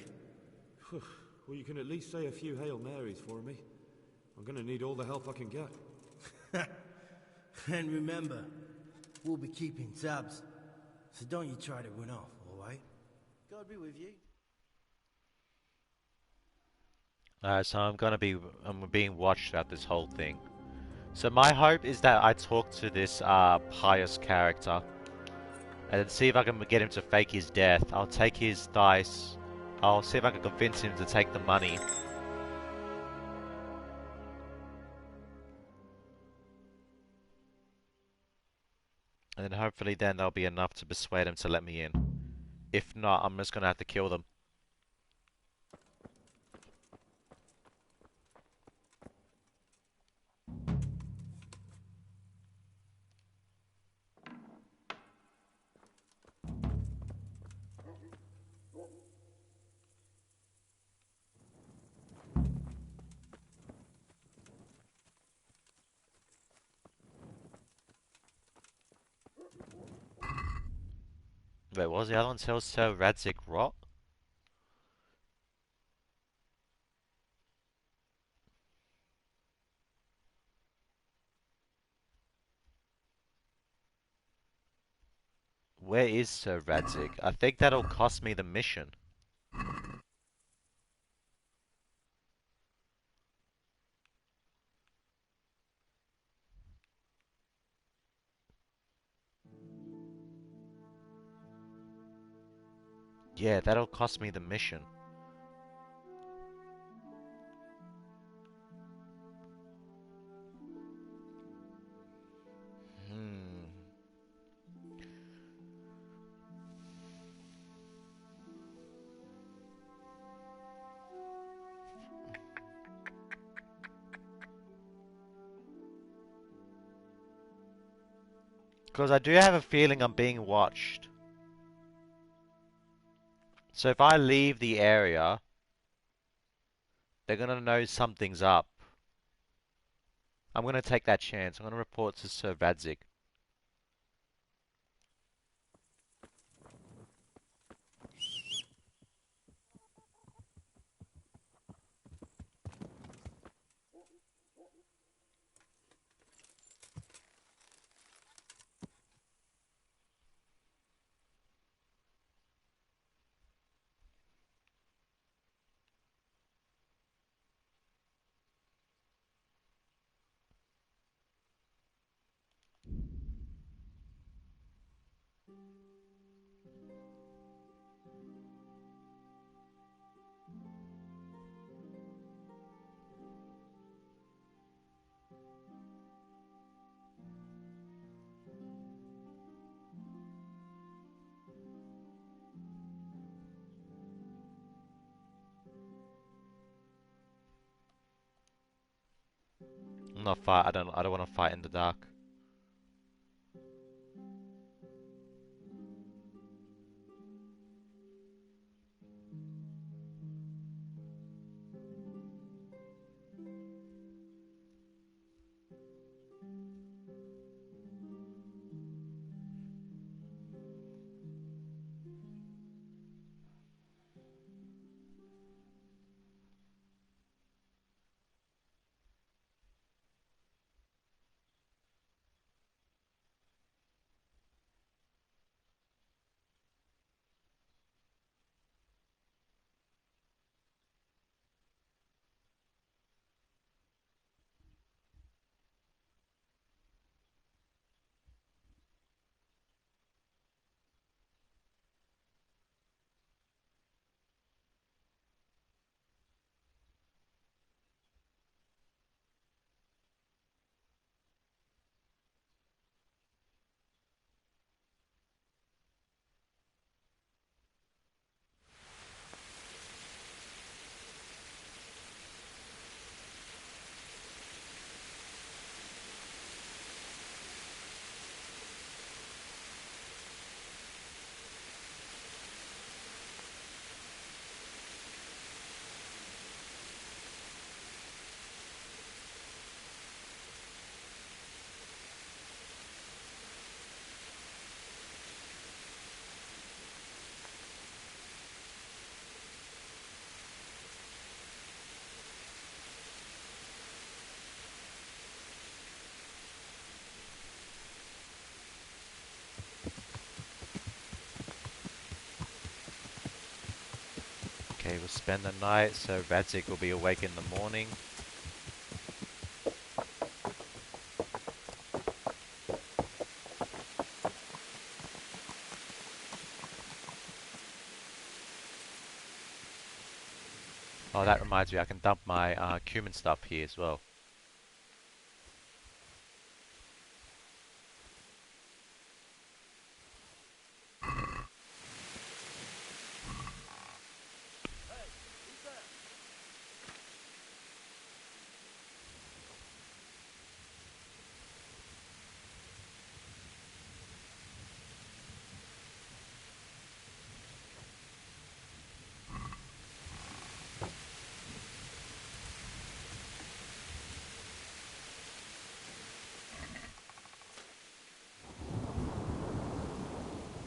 Well, you can at least say a few Hail Marys for me. I'm gonna need all the help I can get. And remember, we'll be keeping tabs. So don't you try to run off, alright? God be with you. So I'm being watched throughout this whole thing. So my hope is that I talk to this pious character and see if I can get him to fake his death. I'll take his dice. I'll see if I can convince him to take the money. And then hopefully then there'll be enough to persuade him to let me in. If not, I'm just gonna have to kill them. Wait, what was the other one? Tell Sir Radzik rot? Where is Sir Radzik? I think that'll cost me the mission. Yeah, that'll cost me the mission. Because I do have a feeling I'm being watched. So if I leave the area, they're gonna know something's up. I'm gonna take that chance. I'm gonna report to Sir Radzik. I'm not fight. I don't want to fight in the dark. spend the night so Radzik will be awake in the morning. Oh, that reminds me, I can dump my cumin stuff here as well.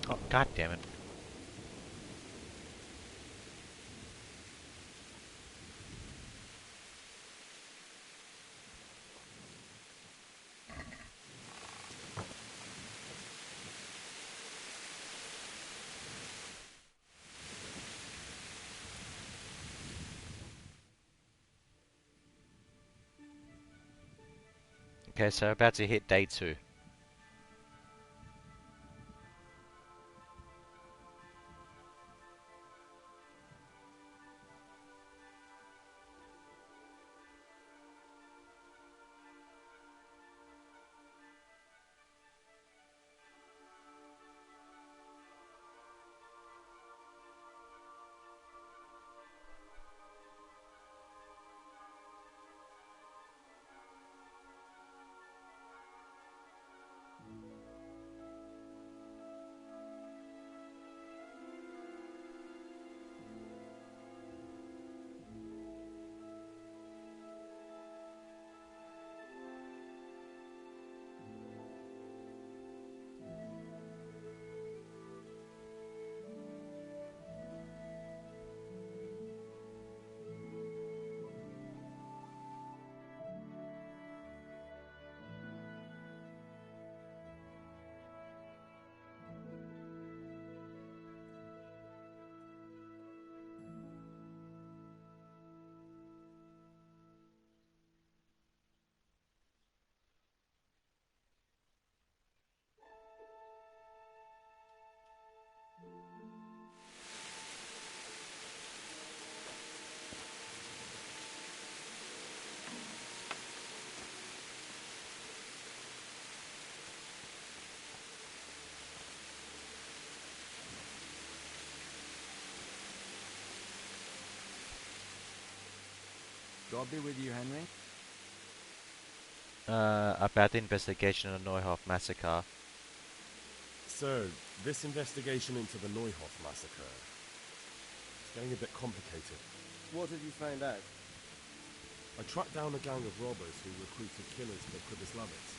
Oh, god damn it. Okay, so about to hit day 2. God be with you, Henry. About the investigation of the Neuhoff massacre. Sir, this investigation into the Neuhoff massacre is getting a bit complicated. What have you found out? I tracked down a gang of robbers who recruited killers for Pribyslavitz.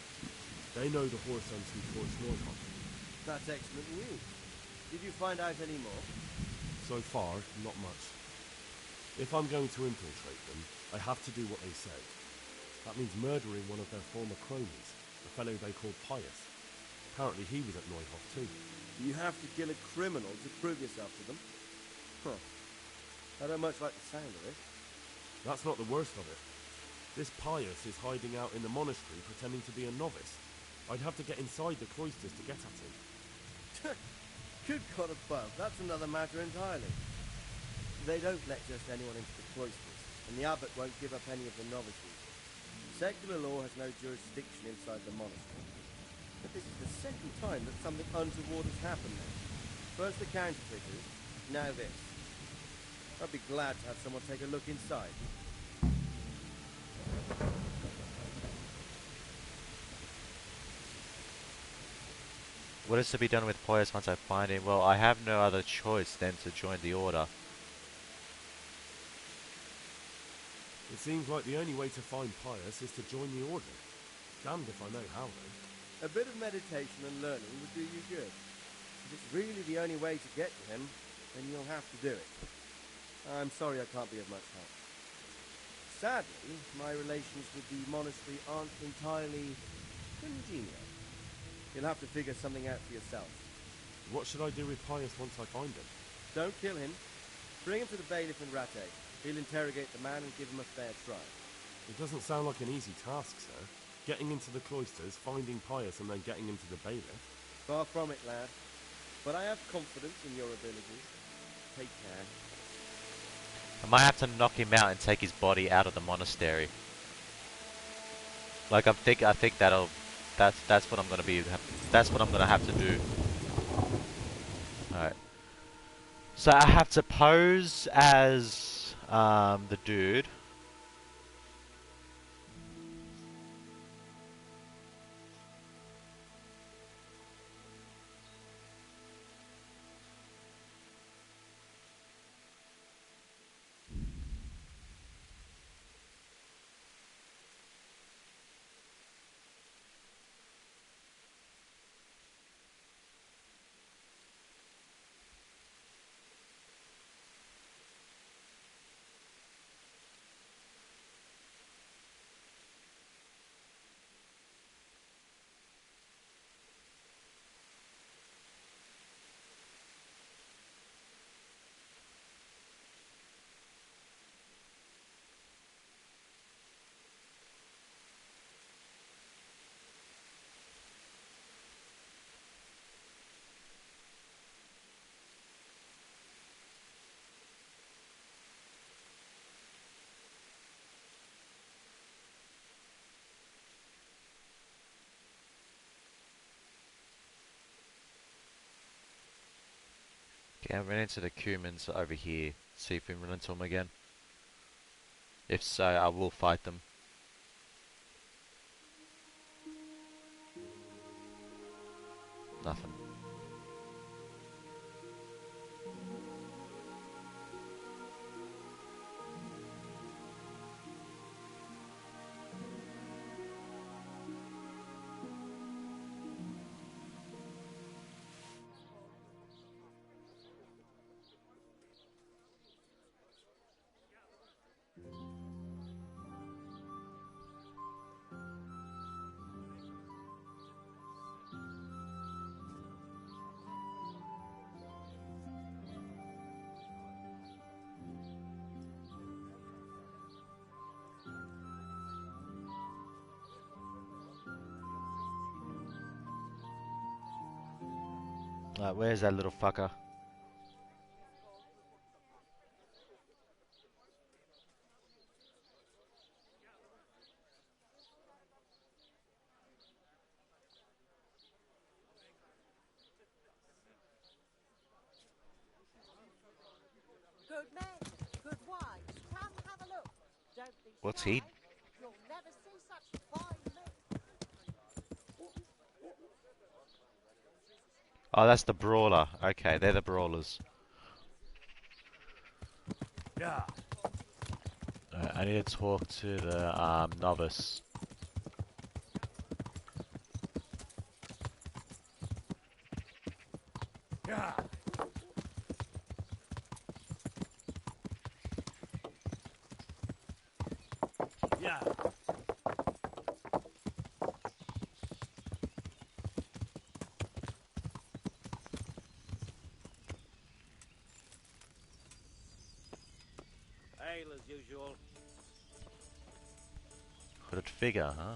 They know the Horsons who torched Neuhoff. That's excellent news. Did you find out any more? So far, not much. If I'm going to infiltrate them, I have to do what they say. That means murdering one of their former cronies, a fellow they called Pius. Apparently he was at Neuhoff too. You have to kill a criminal to prove yourself to them? Huh. I don't much like the sound of it. That's not the worst of it. This Pius is hiding out in the monastery pretending to be a novice. I'd have to get inside the cloisters to get at him. Good God above, that's another matter entirely. They don't let just anyone into the cloisters, and the abbot won't give up any of the novices. Secular law has no jurisdiction inside the monastery. But this is the second time that something untoward has happened there. First the counterfeiters, now this. I'd be glad to have someone take a look inside. What is to be done with Pius once I find him? Well, I have no other choice than to join the order. It seems like the only way to find Pius is to join the order. Damned if I know how, though. A bit of meditation and learning would do you good. If it's really the only way to get to him, then you'll have to do it. I'm sorry I can't be of much help. Sadly, my relations with the monastery aren't entirely congenial. You'll have to figure something out for yourself. What should I do with Pius once I find him? Don't kill him. Bring him to the bailiff in Rattay. He'll interrogate the man and give him a fair trial. It doesn't sound like an easy task, sir. Getting into the cloisters, finding Pius, and then getting him to the bailiff. Far from it, lad. But I have confidence in your abilities. Take care. I might have to knock him out and take his body out of the monastery. Like I think that'll that's what I'm gonna be. That's what I'm gonna have to do. All right. So I have to pose as the dude. Okay, I ran into the Cumans over here. See if we run into them again. If so, I will fight them. Nothing. Where's that little fucker? Good men, good wives, come have a look. Don't be What's shy. he? You'll never see such fine men. Oh, that's the brawler. Okay, they're the brawlers. Yeah. I need to talk to the novice. Yeah. Yeah. Ale as usual. Hooded figure, huh?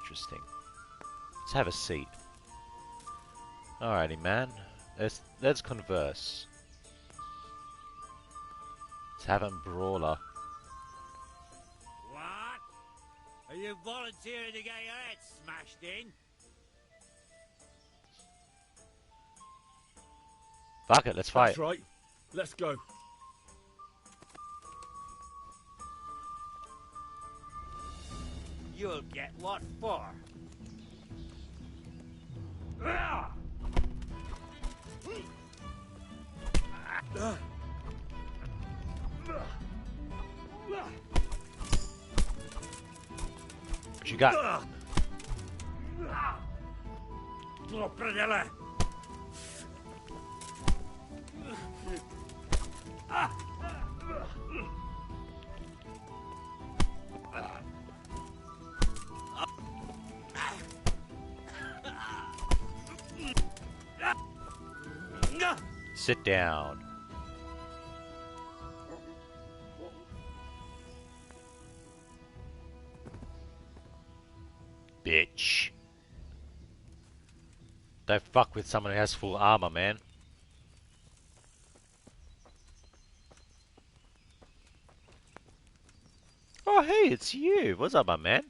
Interesting. Let's have a seat. Alrighty, man. Let's converse. Tavern brawler. What? Are you volunteering to get your head smashed in? Fuck it, let's fight. That's right. Let's go. You'll get what for? What you got? Sit down. Bitch. Don't fuck with someone who has full armor, man. Oh, hey, it's you. What's up, my man?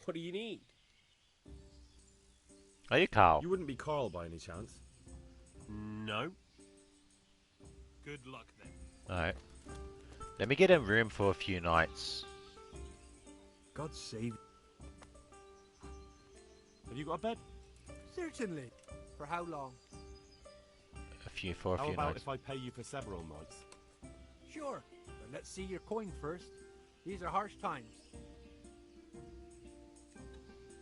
What do you need? Are you Carl? You wouldn't be Carl by any chance? No. Good luck then. Alright. Let me get a room for a few nights. God save. Have you got a bed? Certainly. For how long? For a How few about nights. if I pay you for several nights? Sure. But let's see your coin first. These are harsh times.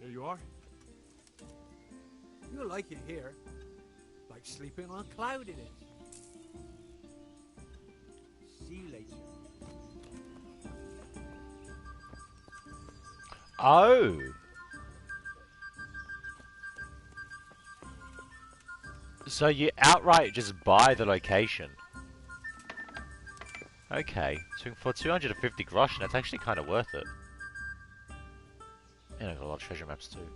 Here you are. You'll like it here. Like sleeping on a cloud it is. See you later. Oh! So you outright just buy the location. Okay, so for 250 groschen, that's actually kind of worth it. And I got a lot of treasure maps too.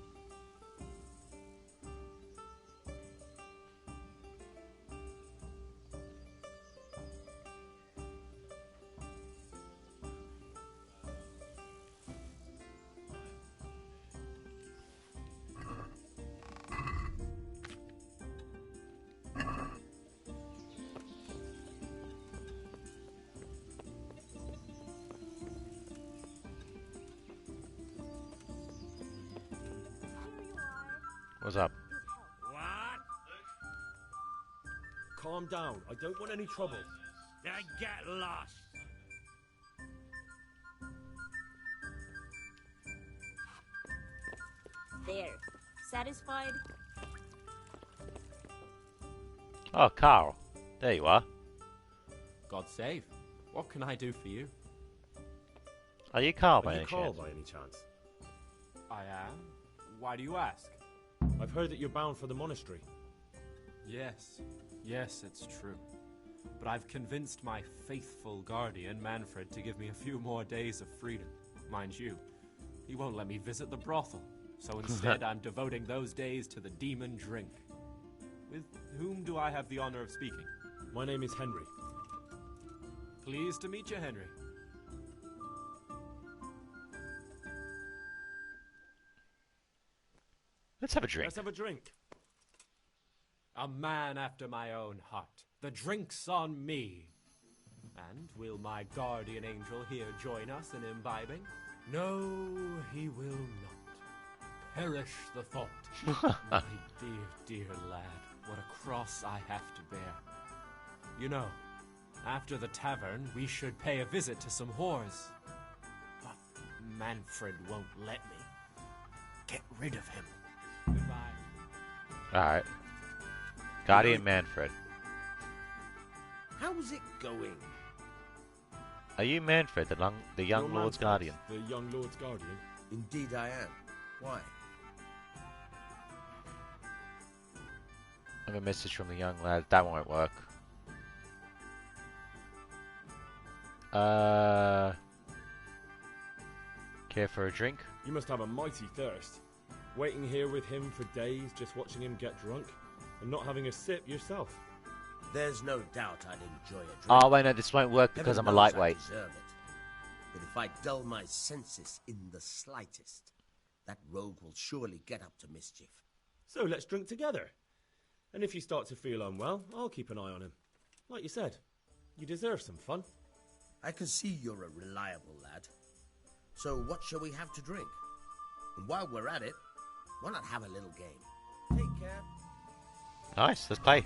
What's up? What? Calm down. I don't want any trouble. Then get lost. There. Satisfied? Oh, Carl. There you are. God save. What can I do for you? Are you Carl Are by you any Carl chance? by any chance? I am. Why do you ask? I've heard that you're bound for the monastery. Yes. Yes, it's true. But I've convinced my faithful guardian, Manfred, to give me a few more days of freedom. Mind you, he won't let me visit the brothel. So instead, I'm devoting those days to the demon drink. With whom do I have the honor of speaking? My name is Henry. Pleased to meet you, Henry. Let's have a drink. Let's have a drink. A man after my own heart. The drink's on me. And will my guardian angel here join us in imbibing? No, he will not. Perish the thought. My dear, dear lad, what a cross I have to bear. You know, after the tavern, we should pay a visit to some whores. But Manfred won't let me. Get rid of him. Goodbye. Alright. Guardian Manfred. How's it going? Are you Manfred, the young You're Lord's Manfred, guardian? The young Lord's guardian? Indeed I am. Why? I have a message from the young lad. That won't work. Care for a drink? You must have a mighty thirst. Waiting here with him for days, just watching him get drunk, and not having a sip yourself. There's no doubt I'd enjoy a drink. Oh, wait, no, this won't work because Heaven I'm a knows lightweight. I deserve it. But if I dull my senses in the slightest, that rogue will surely get up to mischief. So let's drink together. And if you start to feel unwell, I'll keep an eye on him. Like you said, you deserve some fun. I can see you're a reliable lad. So what shall we have to drink? And while we're at it, why not have a little game? Take care. Nice, let's play.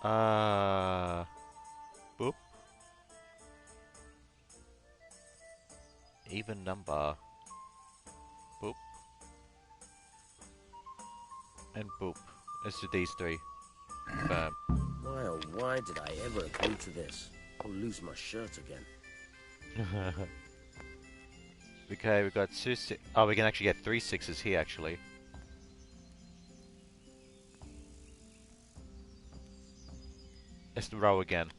Boop. Even number. Boop. And boop. Let's do these three. Confirm. Why oh why did I ever agree to this? I'll lose my shirt again. Okay, we've got oh, we can actually get 3 6s here, actually. Let's roll again.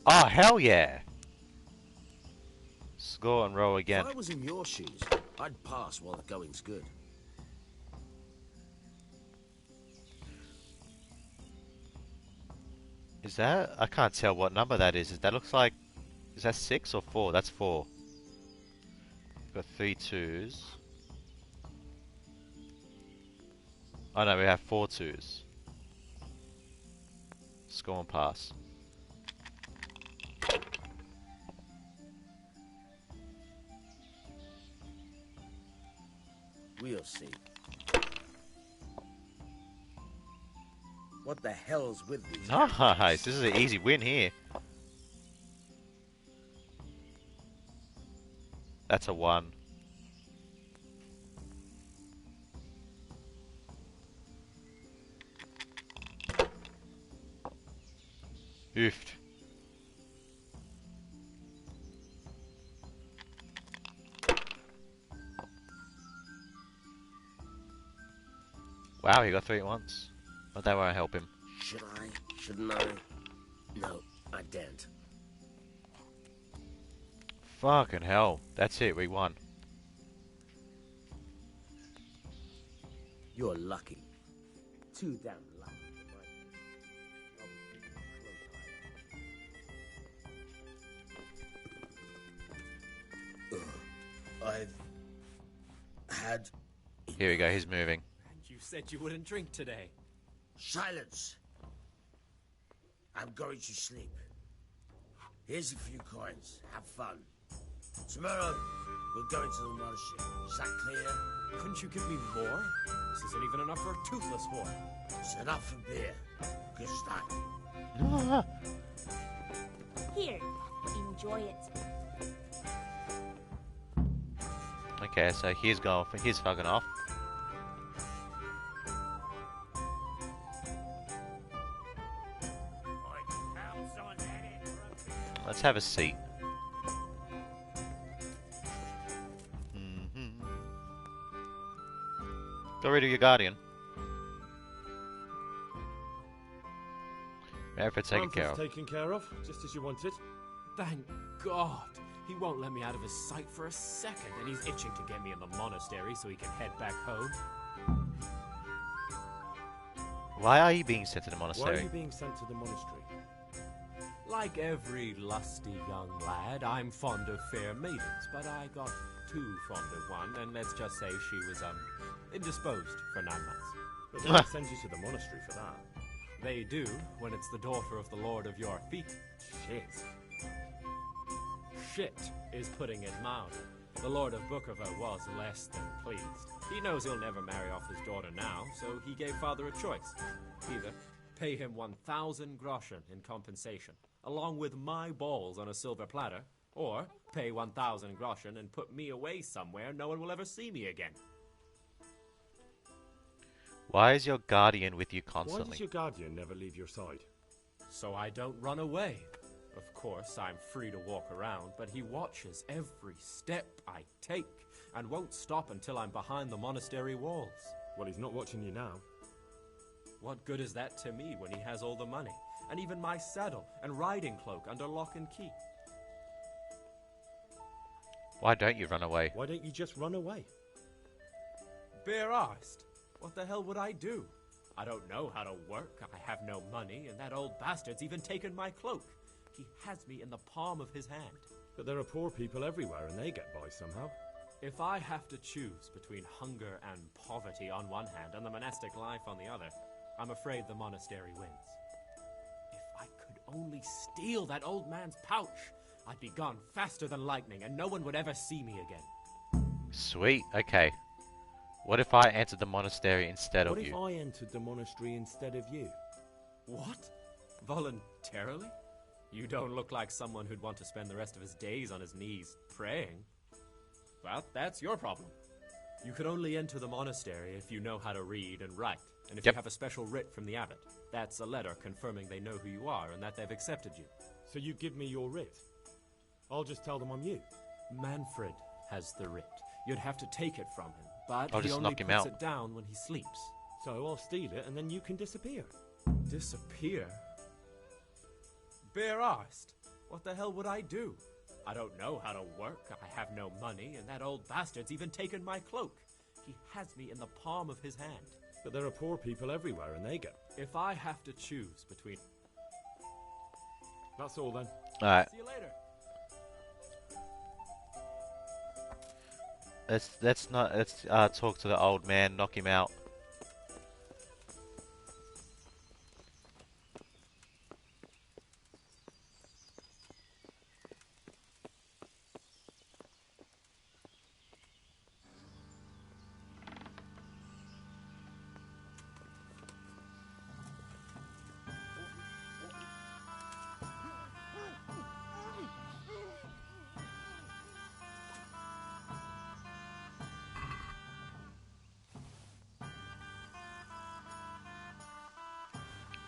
Oh, hell yeah! Score and roll again. If I was in your shoes, I'd pass while the going's good. Is that? I can't tell what number that is. That looks like... Is that 6 or 4? That's 4. We've got 3 2s. Oh no, we have 4 2s. Score and pass. We'll see. What the hell's with these? Nice! This is an easy win here. That's a 1. Oofed. Wow, he got 3 at once. But that won't help him. Should I? Shouldn't I? No, I daren't. Fucking hell. That's it, we won. You're lucky. Too damn lucky. I've had... Here we go, he's moving. You said you wouldn't drink today. Silence! I'm going to sleep. Here's a few coins. Have fun. Tomorrow, we're going to the monastery. Is that clear? Couldn't you give me more? This isn't even enough for a toothless whore. It's enough for beer. Good start. Here, enjoy it. Okay, so he's going for he's fucking off. Let's have a seat. Got rid of your guardian. If it's taken care of. Taken care of, just as you wanted. Thank God. He won't let me out of his sight for a second, and he's itching to get me in the monastery so he can head back home. Why are you being sent to the monastery? Why are you being sent to the monastery? Like every lusty young lad, I'm fond of fair maidens, but I got too fond of one, and let's just say she was, indisposed for 9 months. But they don't send you to the monastery for that. They do, when it's the daughter of the Lord of your feet. Shit. Shit is putting it mild. The Lord of Bookerver was less than pleased. He knows he'll never marry off his daughter now, so he gave father a choice. Either pay him 1,000 groschen in compensation, along with my balls on a silver platter, or pay 1,000 groschen and put me away somewhere no one will ever see me again. Why is your guardian with you constantly? Why does your guardian never leave your side? So I don't run away. Of course, I'm free to walk around, but he watches every step I take and won't stop until I'm behind the monastery walls. Well, he's not watching you now. What good is that to me when he has all the money, and even my saddle and riding cloak under lock and key? Why don't you run away? Why don't you just run away? Bare-arsed. What the hell would I do? I don't know how to work, I have no money, and that old bastard's even taken my cloak. He has me in the palm of his hand. But there are poor people everywhere, and they get by somehow. If I have to choose between hunger and poverty on one hand and the monastic life on the other, I'm afraid the monastery wins. If I could only steal that old man's pouch, I'd be gone faster than lightning, and no one would ever see me again. Sweet, okay. What if I entered the monastery instead of you? What if I entered the monastery instead of you? What? Voluntarily? You don't look like someone who'd want to spend the rest of his days on his knees praying. Well, that's your problem. You could only enter the monastery if you know how to read and write, and if you have a special writ from the abbot. That's a letter confirming they know who you are and that they've accepted you. So you give me your writ? I'll just tell them I'm you. Manfred has the writ. You'd have to take it from him, but I'll he just only knock him puts out. it down when he sleeps. So I'll steal it and then you can disappear. Disappear? Bare-arsed? What the hell would I do? I don't know how to work, I have no money, and that old bastard's even taken my cloak. He has me in the palm of his hand. But there are poor people everywhere and they go. If I have to choose between... That's all then. Alright. See you later. Let's talk to the old man, knock him out.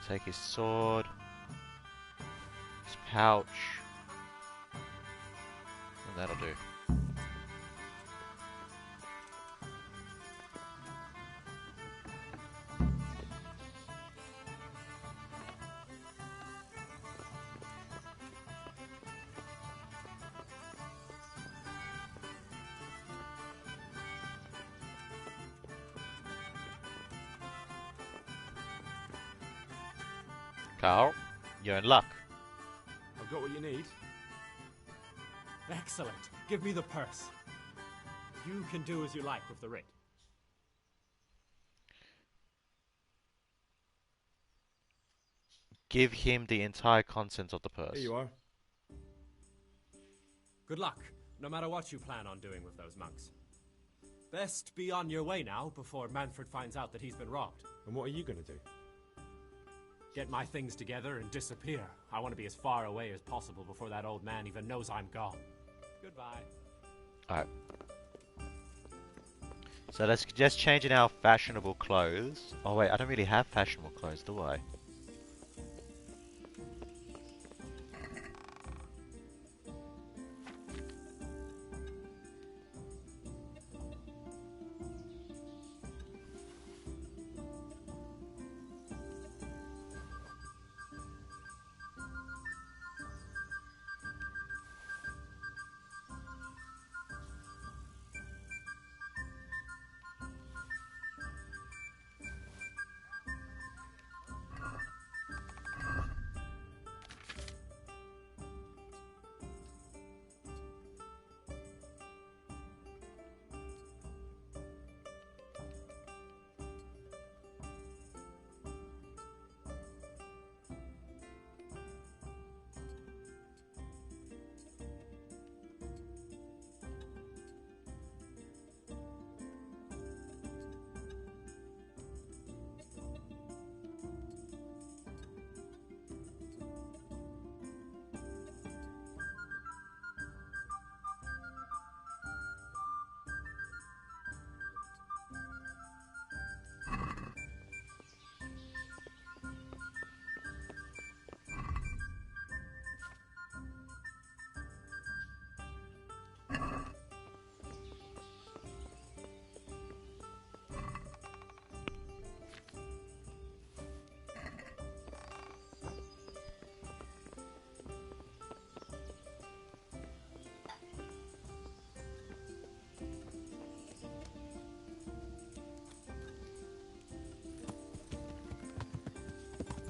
Take his sword, his pouch, and that'll do. Carl, you're in luck. I've got what you need. Excellent. Give me the purse. You can do as you like with the writ. Give him the entire contents of the purse. Here you are. Good luck, no matter what you plan on doing with those monks. Best be on your way now before Manfred finds out that he's been robbed. And what are you going to do? Get my things together and disappear. I want to be as far away as possible before that old man even knows I'm gone. Goodbye. Alright. So let's just change in our fashionable clothes. Oh wait, I don't really have fashionable clothes, do I?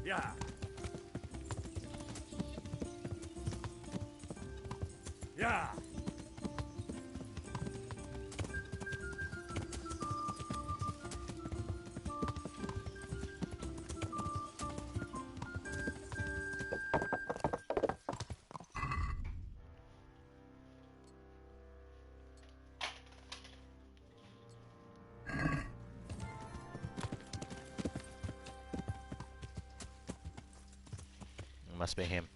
Yeah. Yeah. Must be him.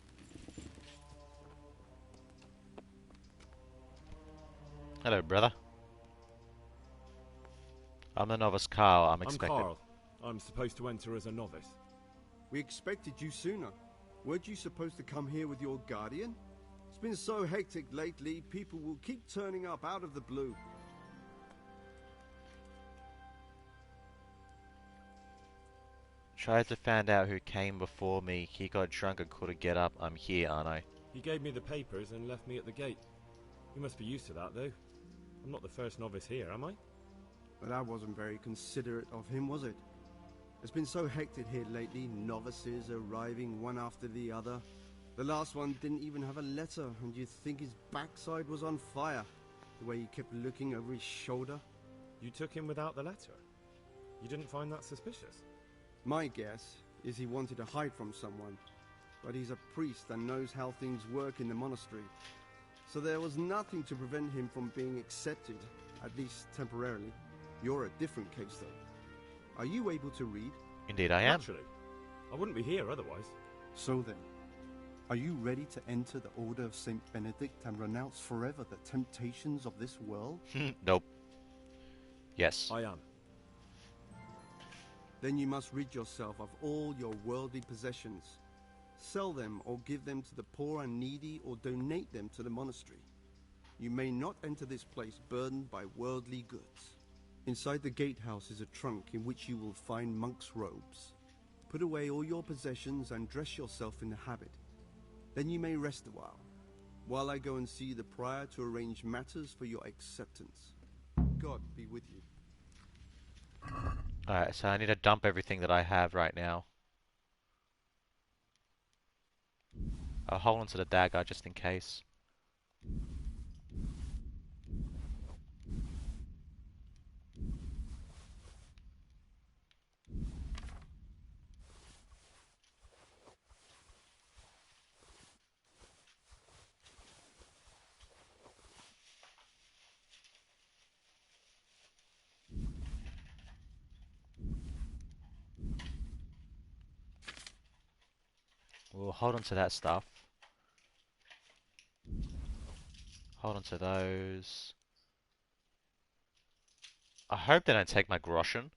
Hello, brother. I'm the novice Carl. I'm expected. I'm Carl. I'm supposed to enter as a novice. We expected you sooner. Weren't you supposed to come here with your guardian? It's been so hectic lately, people will keep turning up out of the blue. Tried to find out who came before me. He got drunk and couldn't get up. I'm here, aren't I? He gave me the papers and left me at the gate. You must be used to that, though. I'm not the first novice here, am I? But that wasn't very considerate of him, was it? It's been so hectic here lately, novices arriving one after the other. The last one didn't even have a letter, and you'd think his backside was on fire, the way he kept looking over his shoulder. You took him without the letter? You didn't find that suspicious? My guess is he wanted to hide from someone, but he's a priest and knows how things work in the monastery. So there was nothing to prevent him from being accepted, at least temporarily. You're a different case, though. Are you able to read? Indeed I am. Naturally. I wouldn't be here otherwise. So then, are you ready to enter the Order of St. Benedict and renounce forever the temptations of this world? Nope. Yes. I am. Then you must rid yourself of all your worldly possessions. Sell them or give them to the poor and needy or donate them to the monastery. You may not enter this place burdened by worldly goods. Inside the gatehouse is a trunk in which you will find monk's robes. Put away all your possessions and dress yourself in the habit. Then you may rest a while I go and see the prior to arrange matters for your acceptance. God be with you. Alright, so I need to dump everything that I have right now. I'll hold on to the dagger just in case. We'll hold on to that stuff. Hold on to those. I hope they don't take my groschen.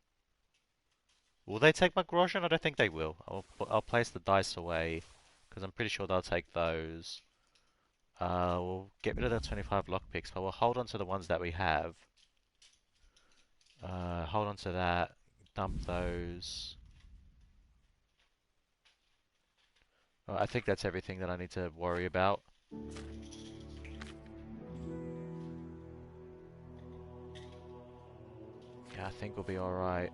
Will they take my groschen? I don't think they will. I'll place the dice away, because I'm pretty sure they'll take those. We'll get rid of the 25 lockpicks, but we'll hold on to the ones that we have. Hold on to that. Dump those. I think that's everything that I need to worry about. Yeah, I think we'll be alright.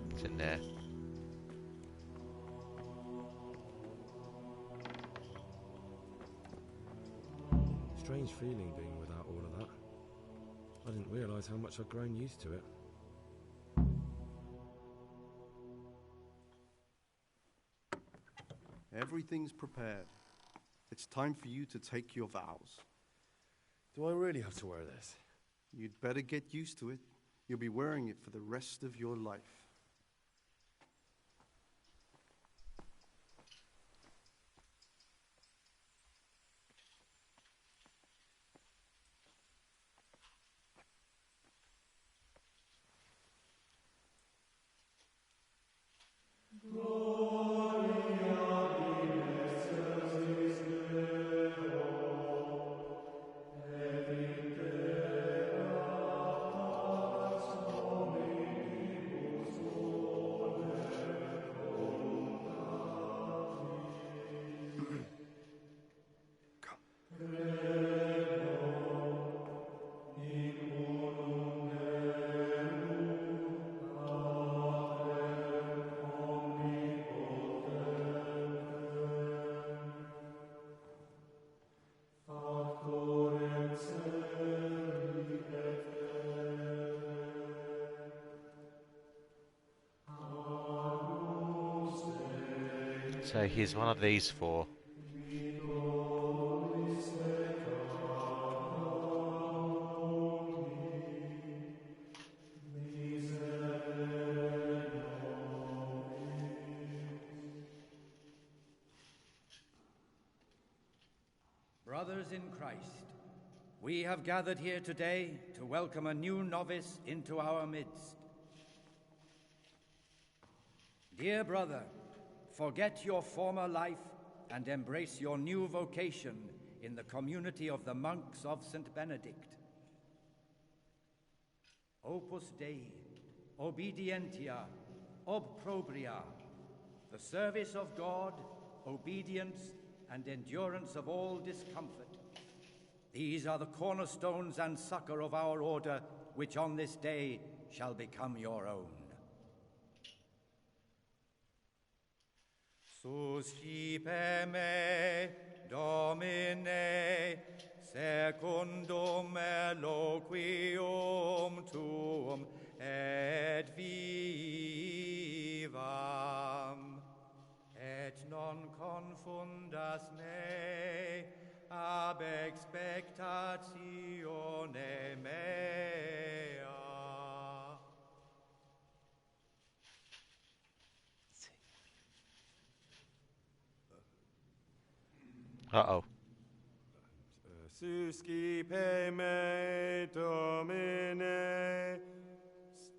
It's in there. Strange feeling being without all of that. I didn't realise how much I'd grown used to it. Everything's prepared. It's time for you to take your vows. Do I really have to wear this? You'd better get used to it. You'll be wearing it for the rest of your life. So here's one of these four. Brothers in Christ, We have gathered here today to welcome a new novice into our midst. Dear brother, forget your former life and embrace your new vocation in the community of the monks of St. Benedict. Opus Dei, obedientia, obprobria, the service of God, obedience, and endurance of all discomfort. These are the cornerstones and succor of our order, which on this day shall become your own. Suscipe me, Domine, secundum eloquium tuum, et vivam, et non confundas me ab expectatione mea. Uh-oh. Suscipe me, Domine,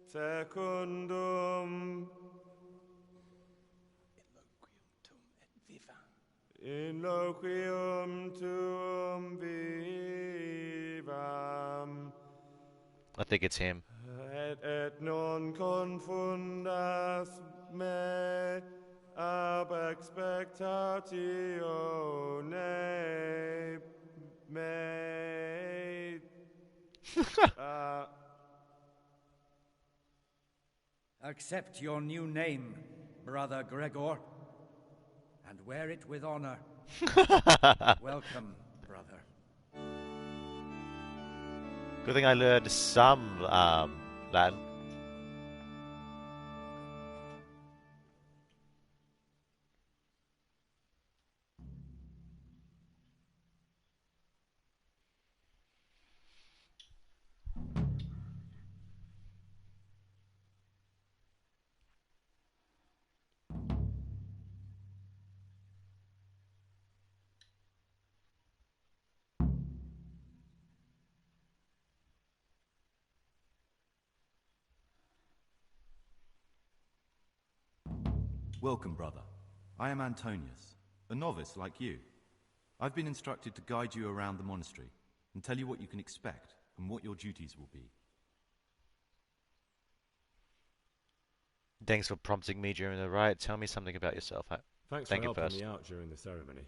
secundum in loquium tuum vivam. I think it's him. Et non confundas me ab expectatione me. Accept your new name, Brother Gregor, and wear it with honor. Welcome, brother. Good thing I learned some Latin. Welcome, brother. I am Antonius, a novice like you. I've been instructed to guide you around the monastery and tell you what you can expect and what your duties will be. Thanks for prompting me during the riot. Tell me something about yourself. Thanks for helping me out during the ceremony.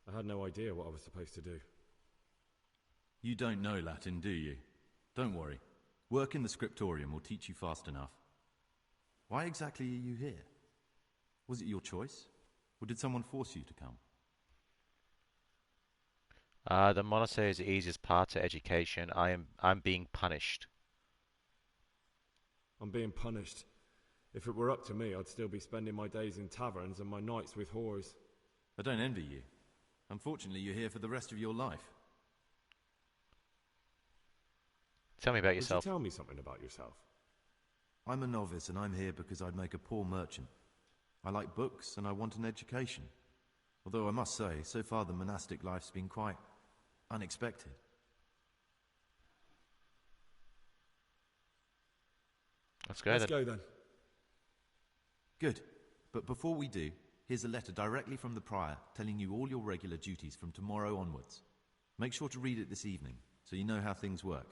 I had no idea what I was supposed to do. You don't know Latin, do you? Don't worry. Work in the scriptorium will teach you fast enough. Why exactly are you here? Was it your choice? Or did someone force you to come? The monastery is the easiest path to education. I'm being punished. I'm being punished. If it were up to me, I'd still be spending my days in taverns and my nights with whores. I don't envy you. Unfortunately, you're here for the rest of your life. Tell me about yourself. Would you tell me something about yourself? I'm a novice and I'm here because I'd make a poor merchant. I like books and I want an education. Although I must say, so far the monastic life's been quite unexpected. Let's go then. Good. But before we do, here's a letter directly from the prior telling you all your regular duties from tomorrow onwards. Make sure to read it this evening so you know how things work.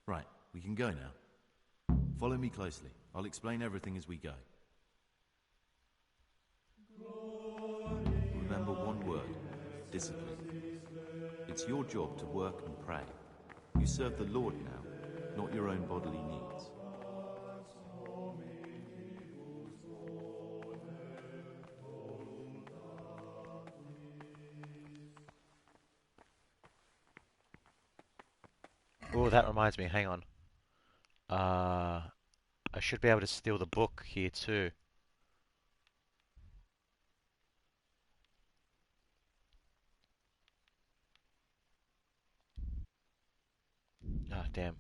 Right, we can go now. Follow me closely. I'll explain everything as we go. Remember one word, discipline. It's your job to work and pray. You serve the Lord now, not your own bodily needs. Oh, that reminds me, hang on. I should be able to steal the book here too. Ah, damn.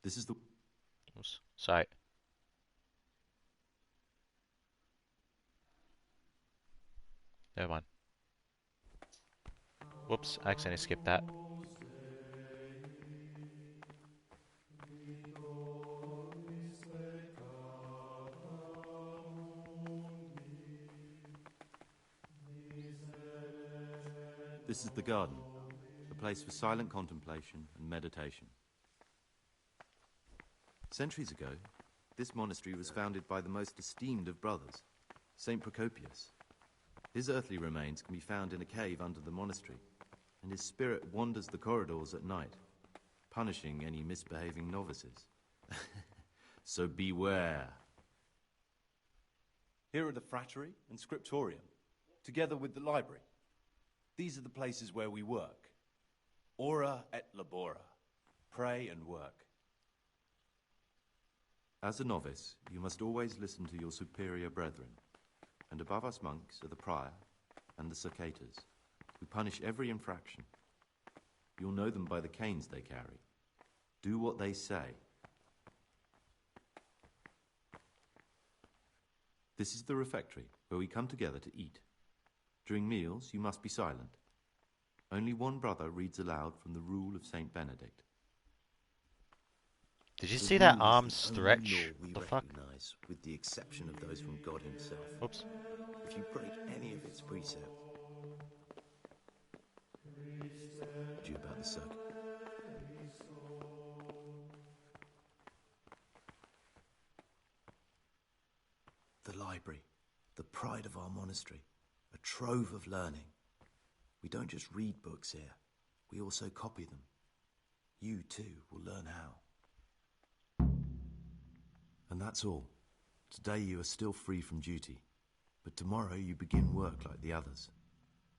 This is the... Sorry. Never mind. Whoops, I accidentally skipped that. This is the garden, a place for silent contemplation and meditation. Centuries ago, this monastery was founded by the most esteemed of brothers, Saint Procopius. His earthly remains can be found in a cave under the monastery, and his spirit wanders the corridors at night, punishing any misbehaving novices. So beware. Here are the frattery and scriptorium, together with the library. These are the places where we work. Ora et labora. Pray and work. As a novice, you must always listen to your superior brethren, and above us monks are the prior and the circators, who punish every infraction. You'll know them by the canes they carry. Do what they say. This is the refectory, where we come together to eat. During meals, you must be silent. Only one brother reads aloud from the rule of Saint Benedict. Did you see that arm stretch? We The fuck? recognize, with the exception of those from God himself. Oops. If you break any of its precepts, do you about the circuit? The library, the pride of our monastery, a trove of learning. We don't just read books here, we also copy them. You too will learn how. And that's all. Today you are still free from duty, but tomorrow you begin work like the others.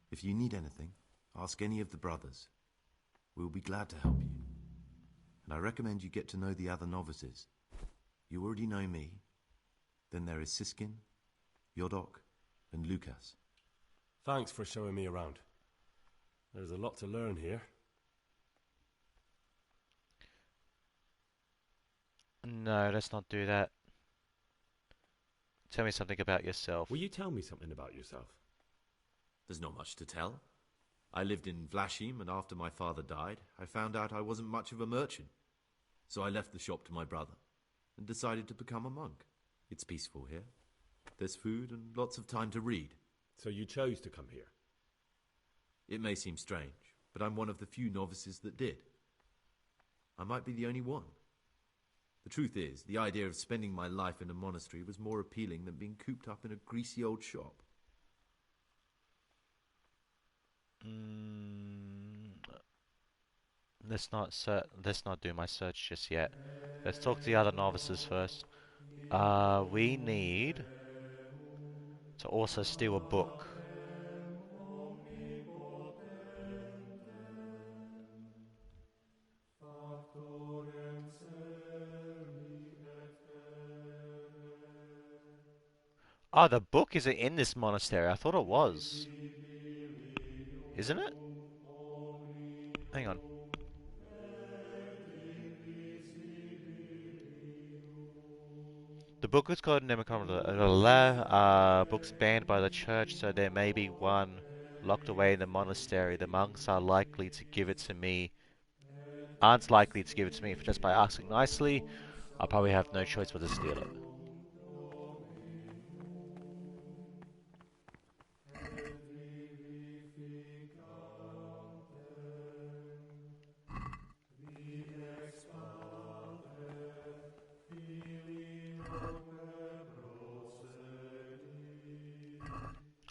If you need anything, ask any of the brothers. We will be glad to help you. And I recommend you get to know the other novices. You already know me. Then there is Siskin, Yodok, and Lucas. Thanks for showing me around. There's a lot to learn here. No, let's not do that. Tell me something about yourself. Will you tell me something about yourself? There's not much to tell. I lived in Vlashim, and after my father died, I found out I wasn't much of a merchant. So I left the shop to my brother, and decided to become a monk. It's peaceful here. There's food and lots of time to read. So you chose to come here? It may seem strange, but I'm one of the few novices that did. I might be the only one. The truth is, the idea of spending my life in a monastery was more appealing than being cooped up in a greasy old shop. Let's not do my search just yet. Let's talk to the other novices first. We need to also steal a book. Oh, the book isn't in this monastery. I thought it was. Isn't it? Hang on. The book is called Nemicon. Books banned by the church, so there may be one locked away in the monastery. The monks are likely to give it to me. Aren't likely to give it to me just by asking nicely. I'll probably have no choice but to steal it.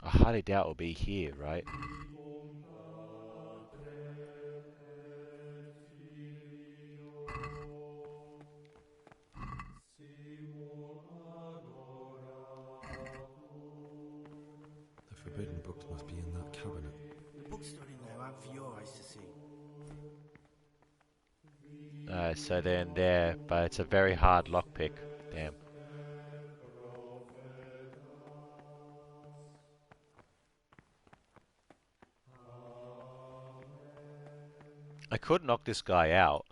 I highly doubt it'll be here, right? The forbidden books must be in that cabinet. The books are in there out for your eyes to see. So they're in there, but it's a very hard lockpick. Damn. I could knock this guy out.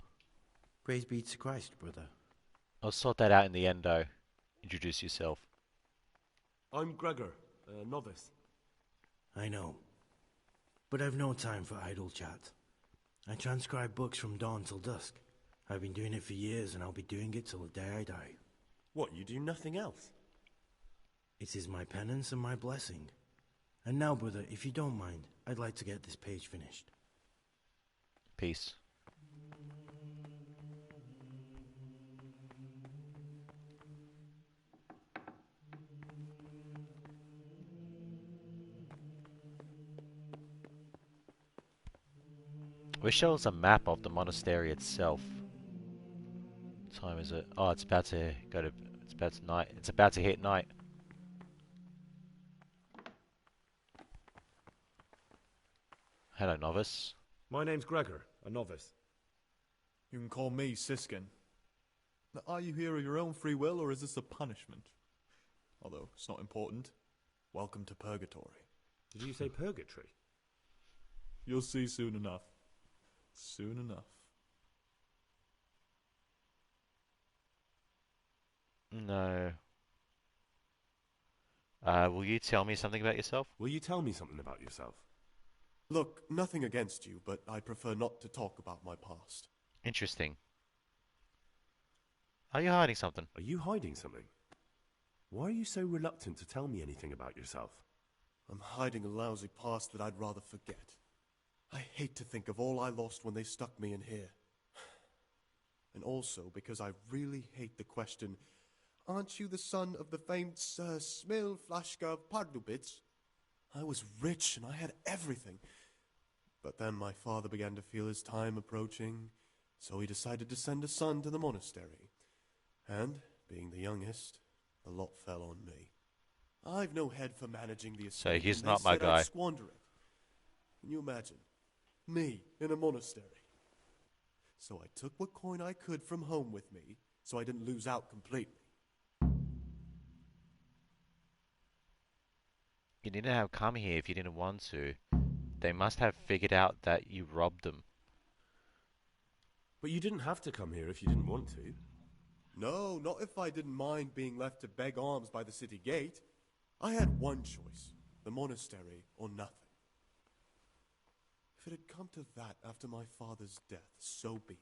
Praise be to Christ, brother. I'll sort that out in the end, though. Introduce yourself. I'm Gregor, a novice. I know. But I've no time for idle chat. I transcribe books from dawn till dusk. I've been doing it for years, and I'll be doing it till the day I die. What, you do nothing else? It is my penance and my blessing. And now, brother, if you don't mind, I'd like to get this page finished. Peace. Which shows a map of the monastery itself. What time is it? Oh, it's about to go to. It's about to night. It's about to hit night. Hello, novice. My name's Gregor, a novice. You can call me Siskin. Now, are you here of your own free will, or is this a punishment? Although, it's not important. Welcome to Purgatory. Did you say purgatory? You'll see soon enough. Soon enough. No. Will you tell me something about yourself? Will you tell me something about yourself? Look, nothing against you, but I prefer not to talk about my past. Interesting. Are you hiding something? Are you hiding something? Why are you so reluctant to tell me anything about yourself? I'm hiding a lousy past that I'd rather forget. I hate to think of all I lost when they stuck me in here. And also because I really hate the question, aren't you the son of the famed Sir Smil Flashka of Pardubitz? I was rich and I had everything. But then my father began to feel his time approaching, so he decided to send a son to the monastery. And, being the youngest, the lot fell on me. I've no head for managing the estate. So he's and not they my said guy. I'd squander it. Can you imagine? Me in a monastery. So I took what coin I could from home with me, so I didn't lose out completely. You didn't have come here if you didn't want to. They must have figured out that you robbed them. But you didn't have to come here if you didn't want to. No, not if I didn't mind being left to beg alms by the city gate. I had one choice, the monastery or nothing. If it had come to that after my father's death, so be it.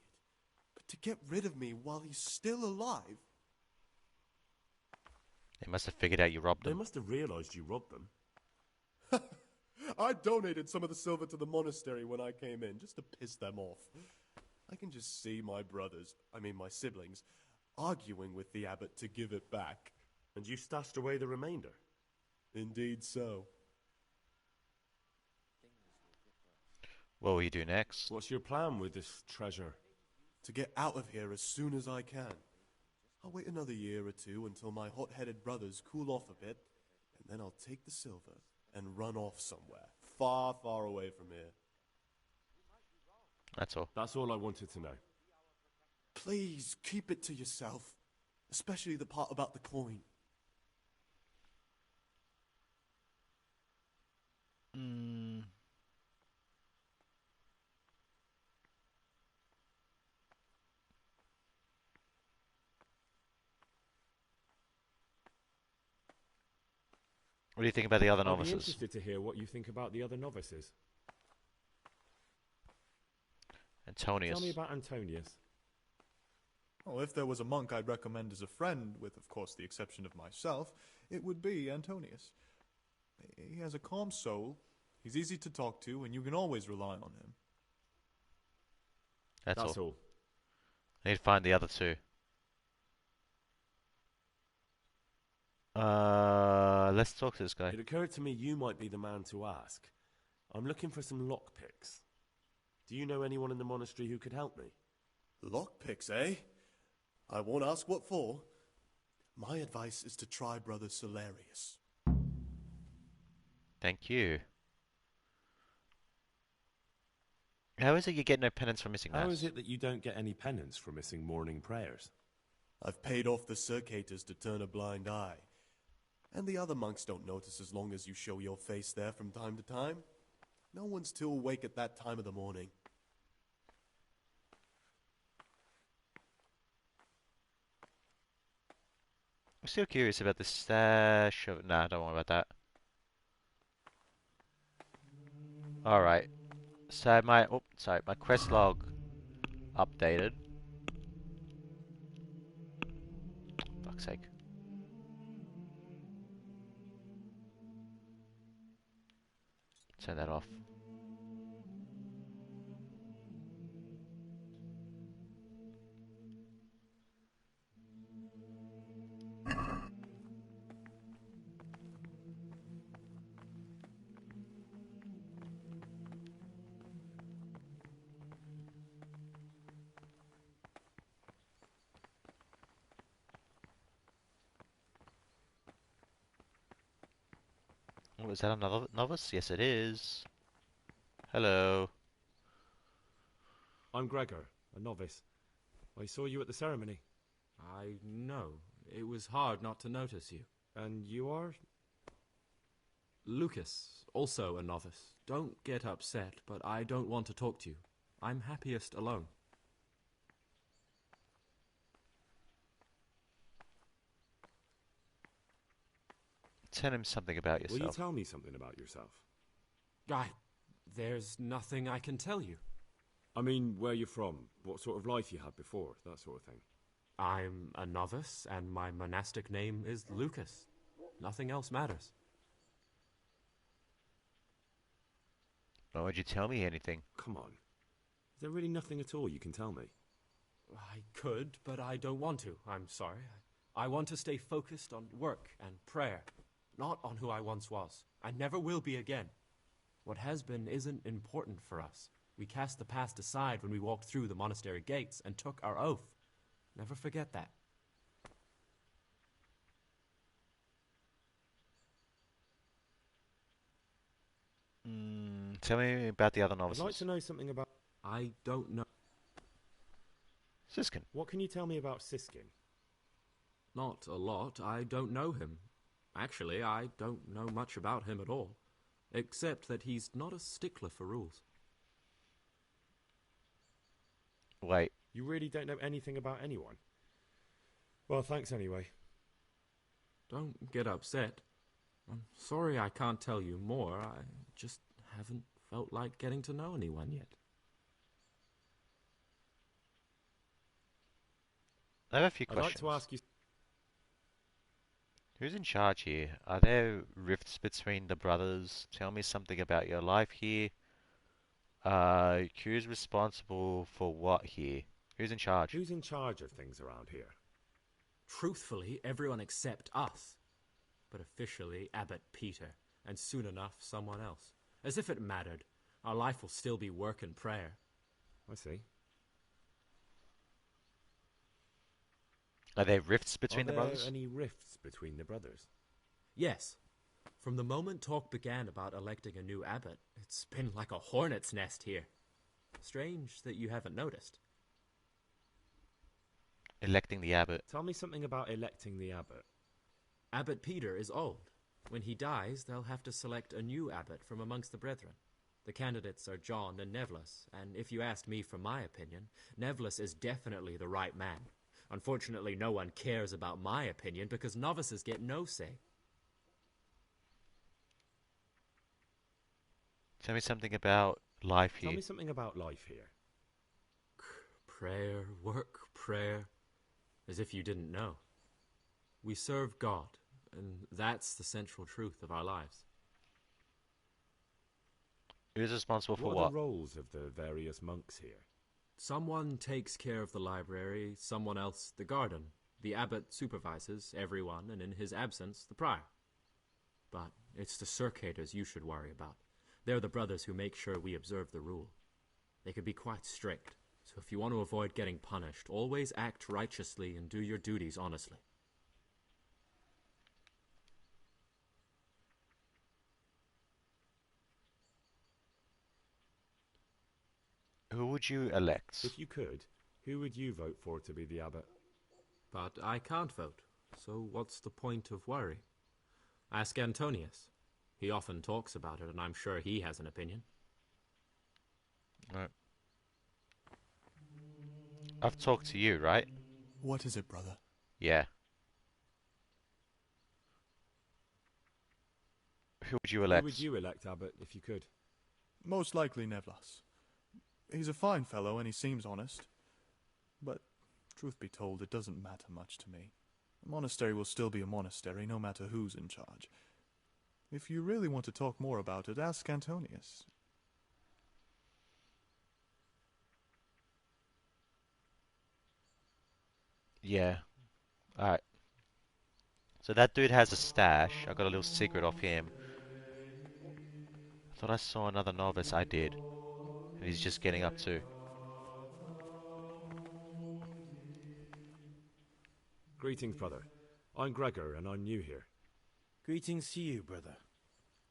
But to get rid of me while he's still alive... They must have figured out you robbed They them. must have realised you robbed them. I donated some of the silver to the monastery when I came in, just to piss them off. I can just see my my siblings, arguing with the abbot to give it back. And you stashed away the remainder? Indeed so. What will you do next? What's your plan with this treasure? To get out of here as soon as I can. I'll wait another year or two until my hot-headed brothers cool off a bit, and then I'll take the silver and run off somewhere, far, far away from here. That's all. That's all I wanted to know. Please, keep it to yourself, especially the part about the coin. What do you think about the other I'll be novices? interested to hear what you think about the other novices. Antonius. Tell me about Antonius. Well, if there was a monk I'd recommend as a friend, with, of course, the exception of myself, it would be Antonius. He has a calm soul, he's easy to talk to, and you can always rely on him. That's all. I need to find the other two. Let's talk to this guy. It occurred to me you might be the man to ask. I'm looking for some lockpicks. Do you know anyone in the monastery who could help me? Lockpicks, eh? I won't ask what for. My advice is to try Brother Solarius. Thank you. How is it you get no penance for missing Mass? How is it that you don't get any penance for missing morning prayers? I've paid off the circators to turn a blind eye. And the other monks don't notice as long as you show your face there from time to time. No one's too awake at that time of the morning. I'm still curious about the stash of... Nah, don't worry about that. Alright. So my... Oh, sorry. My quest log updated. Fuck's sake. Turn that off. Oh, is that another novice? Yes, it is. Hello. I'm Gregor, a novice. I saw you at the ceremony. I know. It was hard not to notice you. And you are? Lucas, also a novice. Don't get upset, but I don't want to talk to you. I'm happiest alone. Tell him something about yourself. Will you tell me something about yourself? There's nothing I can tell you. I mean, where you're from, what sort of life you had before, that sort of thing. I'm a novice, and my monastic name is Lucas. Nothing else matters. Why would you tell me anything? Come on. Is there really nothing at all you can tell me? I could, but I don't want to. I'm sorry. I want to stay focused on work and prayer, not on who I once was. I never will be again. What has been isn't important for us. We cast the past aside when we walked through the monastery gates and took our oath. Never forget that. Tell me about the other novices. I'd like to know something about... I don't know. Siskin. What can you tell me about Siskin? Not a lot. I don't know him. Actually, I don't know much about him at all. Except that he's not a stickler for rules. Wait. You really don't know anything about anyone? Well, thanks anyway. Don't get upset. I'm sorry I can't tell you more. I just haven't felt like getting to know anyone yet. I have a few I'd questions. like to ask you... Who's in charge here? Are there rifts between the brothers? Tell me something about your life here. Who's responsible for what here? Who's in charge? Who's in charge of things around here? Truthfully, everyone except us. But officially, Abbot Peter, and soon enough, someone else. As if it mattered. Our life will still be work and prayer. I see. Are there rifts between the brothers? Are there any rifts between the brothers? Yes. From the moment talk began about electing a new abbot, it's been like a hornet's nest here. Strange that you haven't noticed. Electing the abbot. Tell me something about electing the abbot. Abbot Peter is old. When he dies, they'll have to select a new abbot from amongst the brethren. The candidates are John and Nevlis, and if you asked me for my opinion, Nevlis is definitely the right man. Unfortunately, no one cares about my opinion because novices get no say. Tell me something about life here. Tell me something about life here. Prayer, work, prayer. As if you didn't know. We serve God, and that's the central truth of our lives. Who's responsible for What what? are the roles of the various monks here? Someone takes care of the library, someone else the garden. The abbot supervises everyone, and in his absence, the prior. But it's the circators you should worry about. They're the brothers who make sure we observe the rule. They can be quite strict, so if you want to avoid getting punished, always act righteously and do your duties honestly. Who would you elect? If you could, who would you vote for to be the abbot? But I can't vote, so what's the point of worry? Ask Antonius. He often talks about it, and I'm sure he has an opinion. Right. I've talked to you, right? What is it, brother? Yeah. Who would you Who elect? would you elect, Abbot, if you could? Most likely Nevlas. He's a fine fellow and he seems honest. But, truth be told, it doesn't matter much to me. A monastery will still be a monastery, no matter who's in charge. If you really want to talk more about it, ask Antonius. Yeah. Alright. So that dude has a stash. I got a little secret off him. I thought I saw another novice. I did. And he's just getting up too. Greetings, brother. I'm Gregor, and I'm new here. Greetings to you, brother.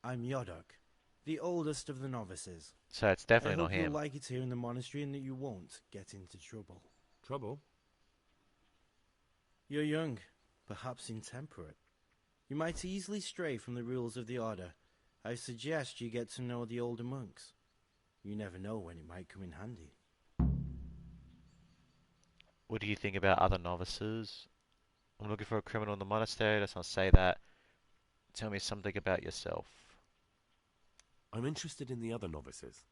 I'm Yodok, the oldest of the novices. So it's definitely I hope not him. you'll like it here in the monastery and that you won't get into trouble. Trouble? You're young, perhaps intemperate. You might easily stray from the rules of the order. I suggest you get to know the older monks. You never know when it might come in handy. What do you think about other novices? I'm looking for a criminal in the monastery. Let's not say that. Tell me something about yourself. I'm interested in the other novices.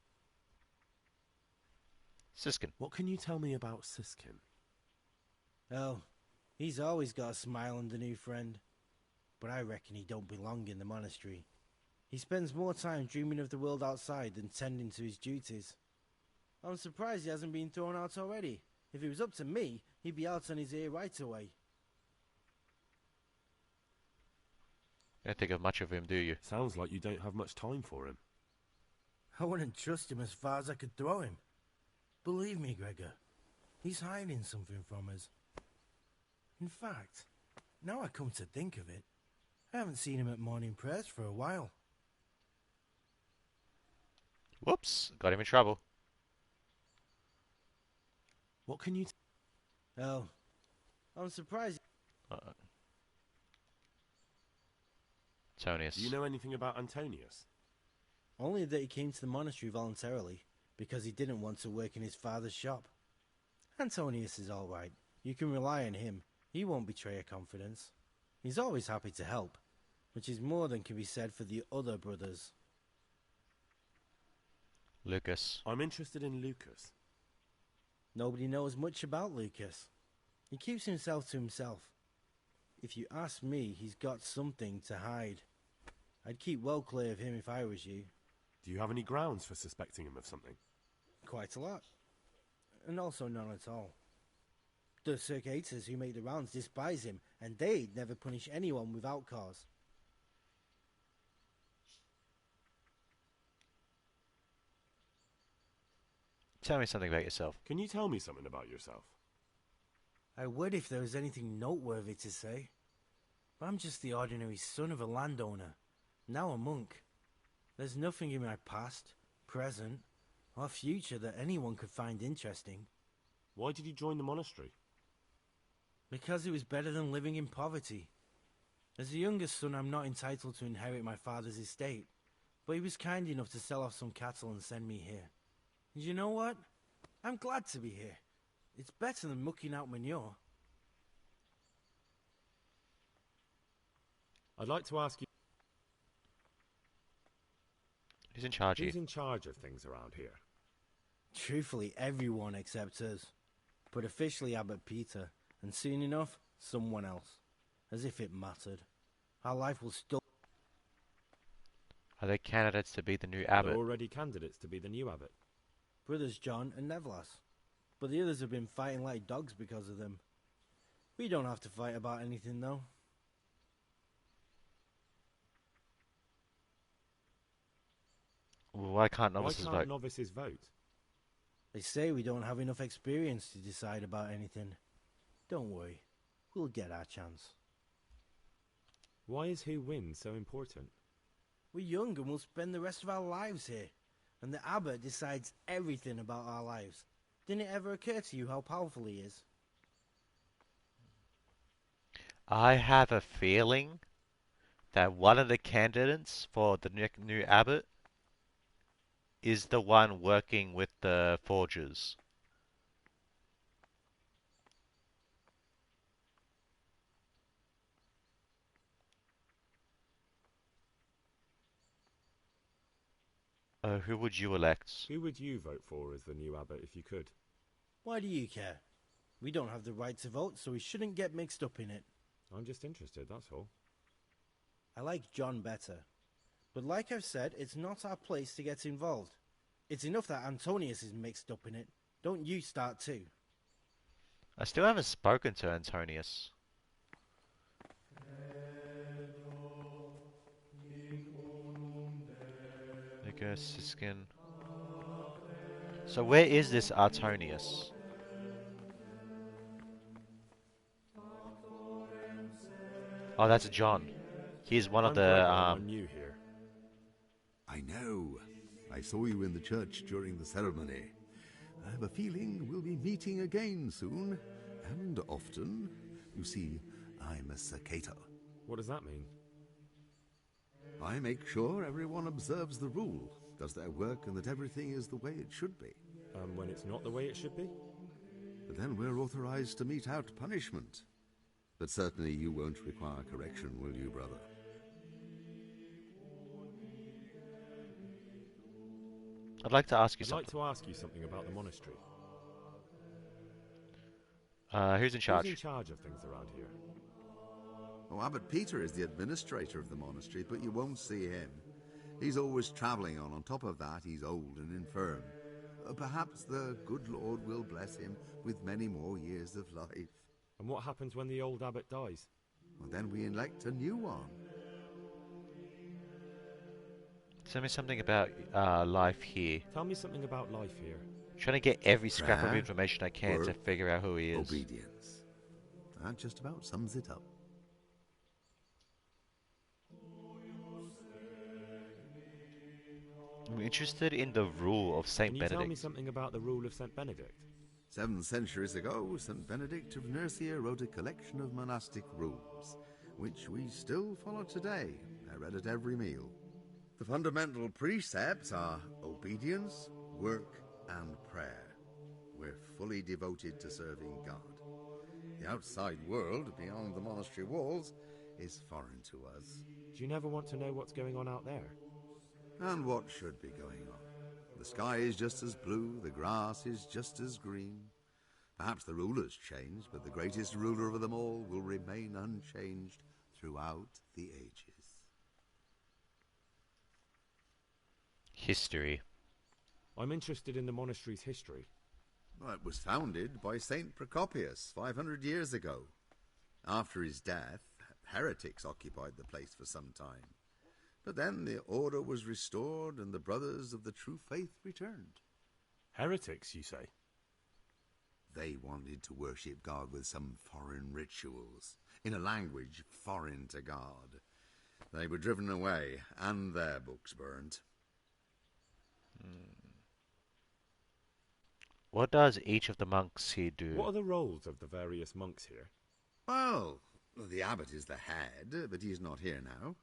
Siskin. What can you tell me about Siskin? Oh, he's always got a smile on the new friend. But I reckon he don't belong in the monastery. He spends more time dreaming of the world outside than tending to his duties. I'm surprised he hasn't been thrown out already. If it was up to me, he'd be out on his ear right away. You don't think of much of him, do you? Sounds like you don't have much time for him. I wouldn't trust him as far as I could throw him. Believe me, Gregor, he's hiding something from us. In fact, now I come to think of it, I haven't seen him at morning prayers for a while. Whoops, got him in trouble. What can you... Oh, I'm surprised... Antonius. Do you know anything about Antonius? Only that he came to the monastery voluntarily, because he didn't want to work in his father's shop. Antonius is all right. You can rely on him. He won't betray your confidence. He's always happy to help, which is more than can be said for the other brothers. Lucas. I'm interested in Lucas. Nobody knows much about Lucas. He keeps himself to himself. If you ask me, he's got something to hide. I'd keep well clear of him if I was you. Do you have any grounds for suspecting him of something? Quite a lot. And also none at all. The circuitous who make the rounds despise him, and they'd never punish anyone without cause. Tell me something about yourself. Can you tell me something about yourself? I would if there was anything noteworthy to say. But I'm just the ordinary son of a landowner, now a monk. There's nothing in my past, present, or future that anyone could find interesting. Why did you join the monastery? Because it was better than living in poverty. As the youngest son, I'm not entitled to inherit my father's estate, but he was kind enough to sell off some cattle and send me here. And you know what? I'm glad to be here. It's better than mucking out manure. I'd like to ask you... Who's in charge here? Who's in charge of things around here? Truthfully, everyone except us. But officially Abbot Peter, and soon enough, someone else. As if it mattered. Our life will still... Are they candidates to be the new abbot? They're already candidates to be the new abbot. Brothers John and Nevlas. But the others have been fighting like dogs because of them. We don't have to fight about anything, though. Why can't novices Why can't vote? novices vote? They say we don't have enough experience to decide about anything. Don't worry. We'll get our chance. Why is who wins so important? We're young and we'll spend the rest of our lives here. And the abbot decides everything about our lives. Didn't it ever occur to you how powerful he is? I have a feeling that one of the candidates for the new abbot is the one working with the forgers. Who would you elect? Who would you vote for as the new abbot if you could? Why do you care? We don't have the right to vote, so we shouldn't get mixed up in it. I'm just interested, that's all. I like John better. But like I've said, it's not our place to get involved. It's enough that Antonius is mixed up in it. Don't you start too. I still haven't spoken to Antonius. Nicholas, Siskin. So where is this Antonius? Oh, that's John. He's one of the I'm new here. I know. I saw you in the church during the ceremony. I have a feeling we'll be meeting again soon, and often. You see, I'm a Sacator. What does that mean? I make sure everyone observes the rule, does their work, and that everything is the way it should be. When it's not the way it should be? But then we're authorized to mete out punishment. But certainly you won't require correction, will you, brother? I'd like to ask you I'd something. like to ask you something about the monastery. Who's in charge? Who's in charge of things around here? Oh, Abbot Peter is the administrator of the monastery, but you won't see him. He's always travelling on. On top of that, he's old and infirm. Perhaps the good Lord will bless him with many more years of life. And what happens when the old abbot dies? Well, then we elect a new one. Tell me something about life here. Tell me something about life here. Trying to get every scrap of Prayer, information I can to work, figure out who he is. Obedience. That just about sums it up. I'm interested in the rule of Saint Can you Benedict. tell me something about the rule of Saint Benedict? 7 centuries ago, St. Benedict of Nursia wrote a collection of monastic rules, which we still follow today. They're read at every meal. The fundamental precepts are obedience, work, and prayer. We're fully devoted to serving God. The outside world, beyond the monastery walls, is foreign to us. Do you never want to know what's going on out there? And what should be going on? The sky is just as blue, the grass is just as green. Perhaps the rulers change, but the greatest ruler of them all will remain unchanged throughout the ages. History. I'm interested in the monastery's history. Well, it was founded by Saint Procopius 500 years ago. After his death, heretics occupied the place for some time. But then the order was restored and the brothers of the true faith returned. Heretics, you say? They wanted to worship God with some foreign rituals, in a language foreign to God. They were driven away, and their books burnt. What does each of the monks here do? What are the roles of the various monks here? Well, the abbot is the head, but he's not here now.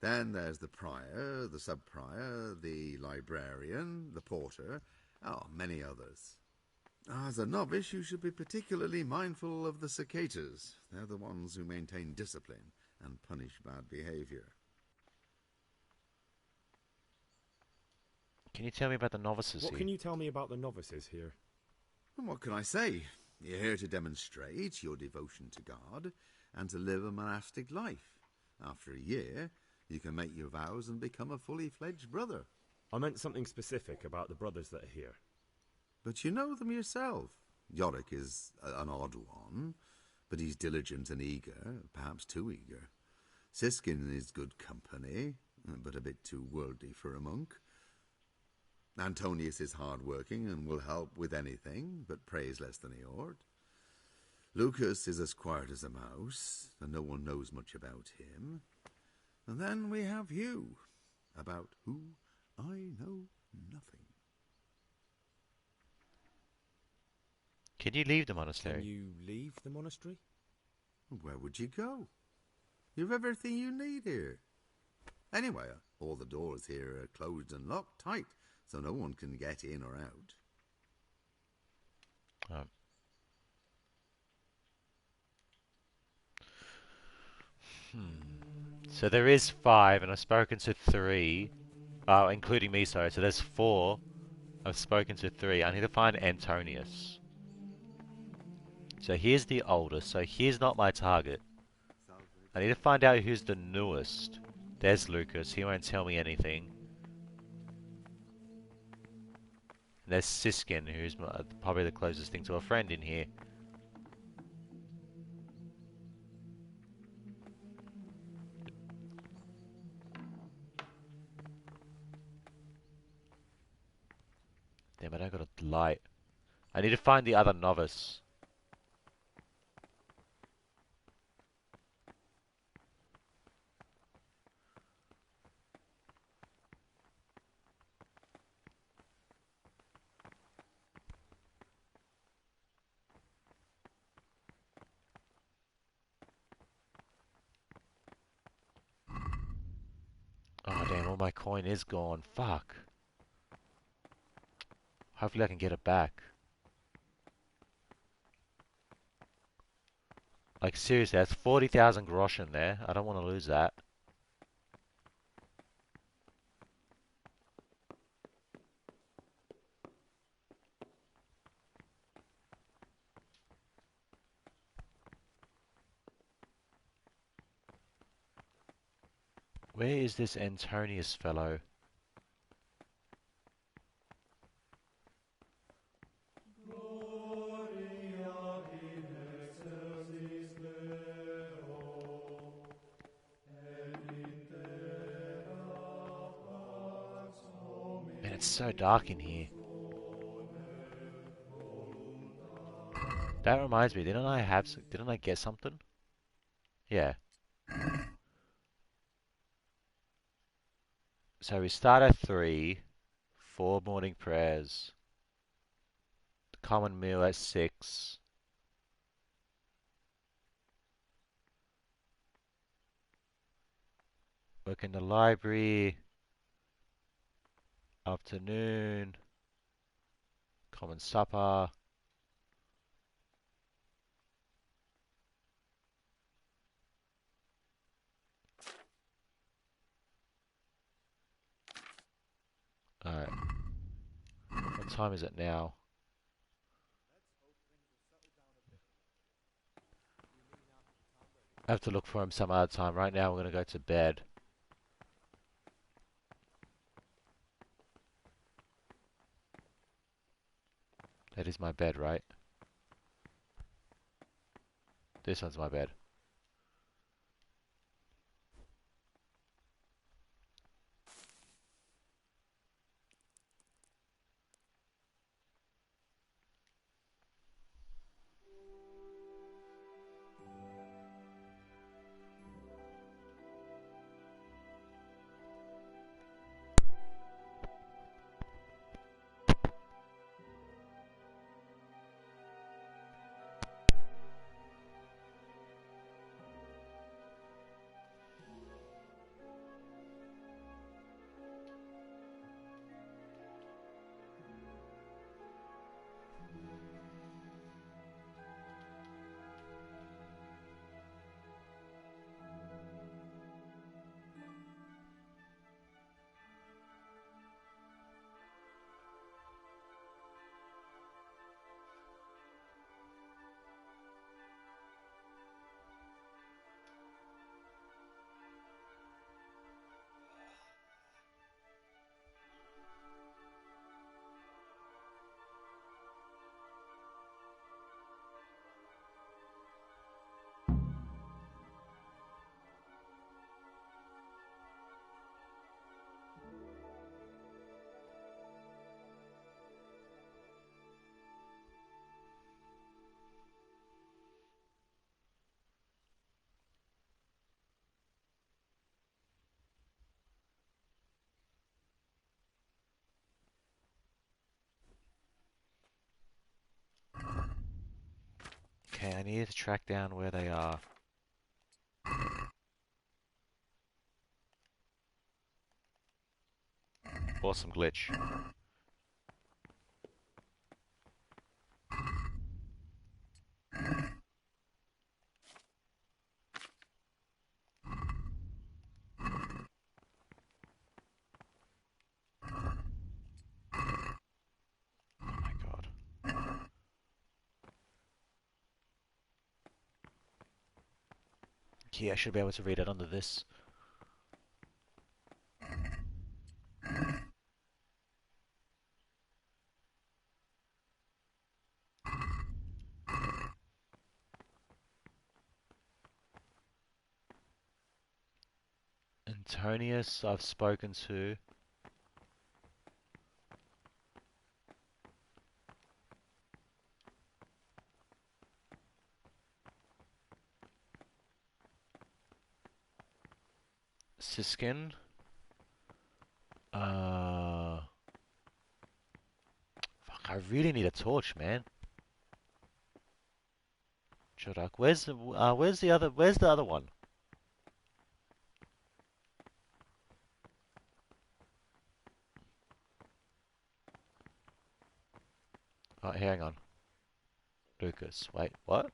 Then there's the prior, the sub-prior, the librarian, the porter, many others. As a novice, you should be particularly mindful of the Sacators. They're the ones who maintain discipline and punish bad behavior. Can you tell me about the novices What here? can you tell me about the novices here? And what can I say? You're here to demonstrate your devotion to God and to live a monastic life. After a year, you can make your vows and become a fully fledged brother. I meant something specific about the brothers that are here. But you know them yourself. Yorick is an odd one, but he's diligent and eager, perhaps too eager. Siskin is good company, but a bit too worldly for a monk. Antonius is hard-working and will help with anything, but prays less than he ought. Lucas is as quiet as a mouse, and no one knows much about him. And then we have you, about who I know nothing. Can you leave the monastery? Can you leave the monastery? Where would you go? You've everything you need here. Anyway, all the doors here are closed and locked tight, so no one can get in or out. So there is 5, and I've spoken to 3. Oh, including me, sorry. So there's 4. I've spoken to 3. I need to find Antonius. So here's the oldest. So here's not my target. I need to find out who's the newest. There's Lucas. He won't tell me anything. And there's Siskin, who's probably the closest thing to a friend in here. Damn, I don't got a light. I need to find the other novice. Oh damn, all my coin is gone. Fuck. Hopefully I can get it back. Like seriously, that's 40,000 grosh in there. I don't want to lose that. Where is this Antonius fellow? Man, it's so dark in here. That reminds me, didn't I get something? Yeah. So we start at 3, 4 morning prayers, common meal at 6. Work in the library, afternoon, common supper. Alright. What time is it now? I have to look for him some other time. Right now we're going to go to bed. That is my bed, right? This one's my bed. Okay, I need to track down where they are. Awesome glitch. Yeah, I should be able to read it under this. Antonius, I've spoken to. Siskin. Fuck, I really need a torch, man. Chorak, where's the other one? Oh, hang on. Lucas, wait, what?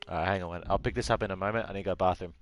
Alright, hang on. I'll pick this up in a moment. I need to go bathroom.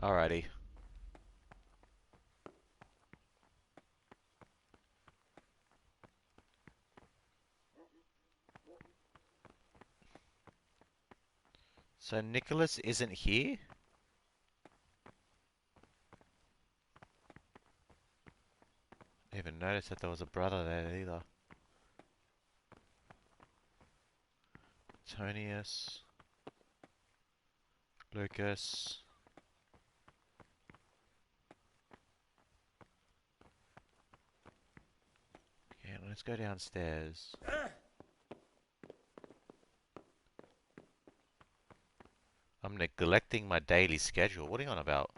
Alrighty. So Nicholas isn't here? Didn't even notice that there was a brother there either. Antonius. Lucas. Yeah, let's go downstairs. I'm neglecting my daily schedule. What are you on about?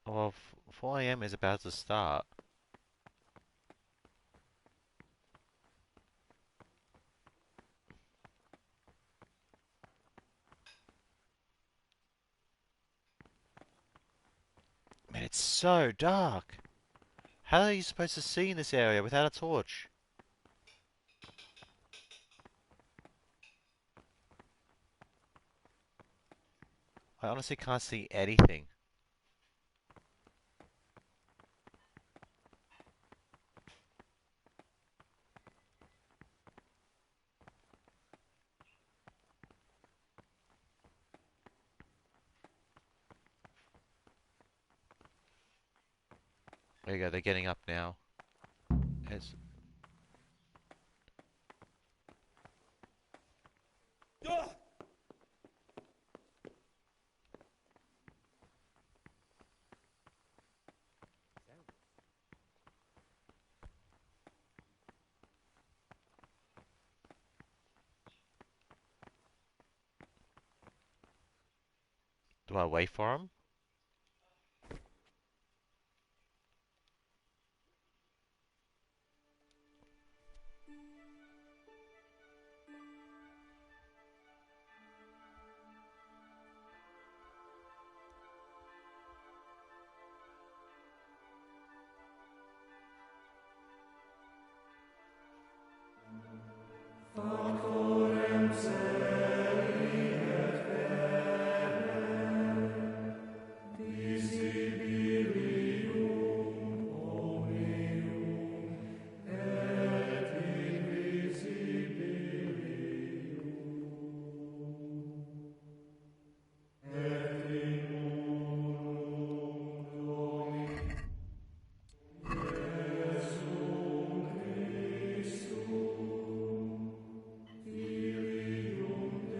Well, 4 AM is about to start. Man, it's so dark. How are you supposed to see in this area without a torch? I honestly can't see anything. There you go, they're getting up now. It's... Do I wait for him?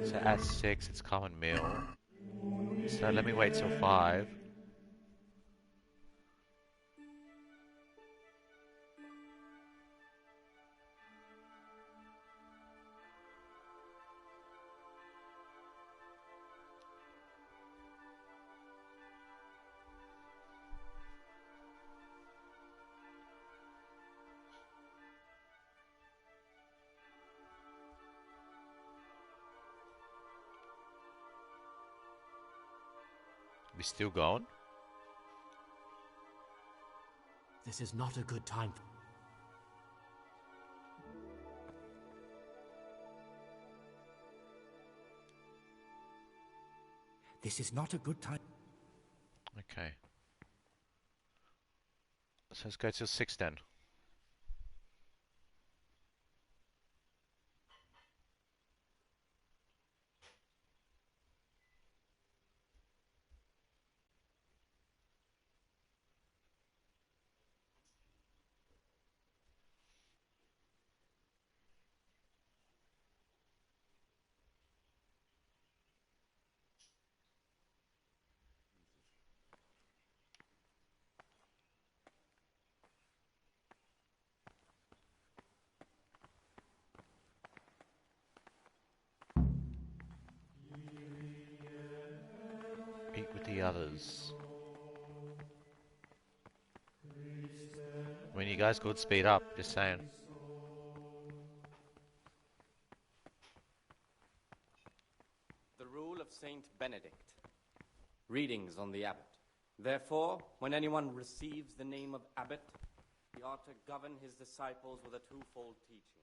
So at 6, it's common meal. So let me wait till 5. We still going? This is not a good time. This is not a good time. Okay. So let's go till 6 then. Eat with the others. I mean, you guys could speed up, just saying. rule of Saint Benedict. Readings on the abbot. Therefore, when anyone receives the name of abbot, he ought to govern his disciples with a twofold teaching.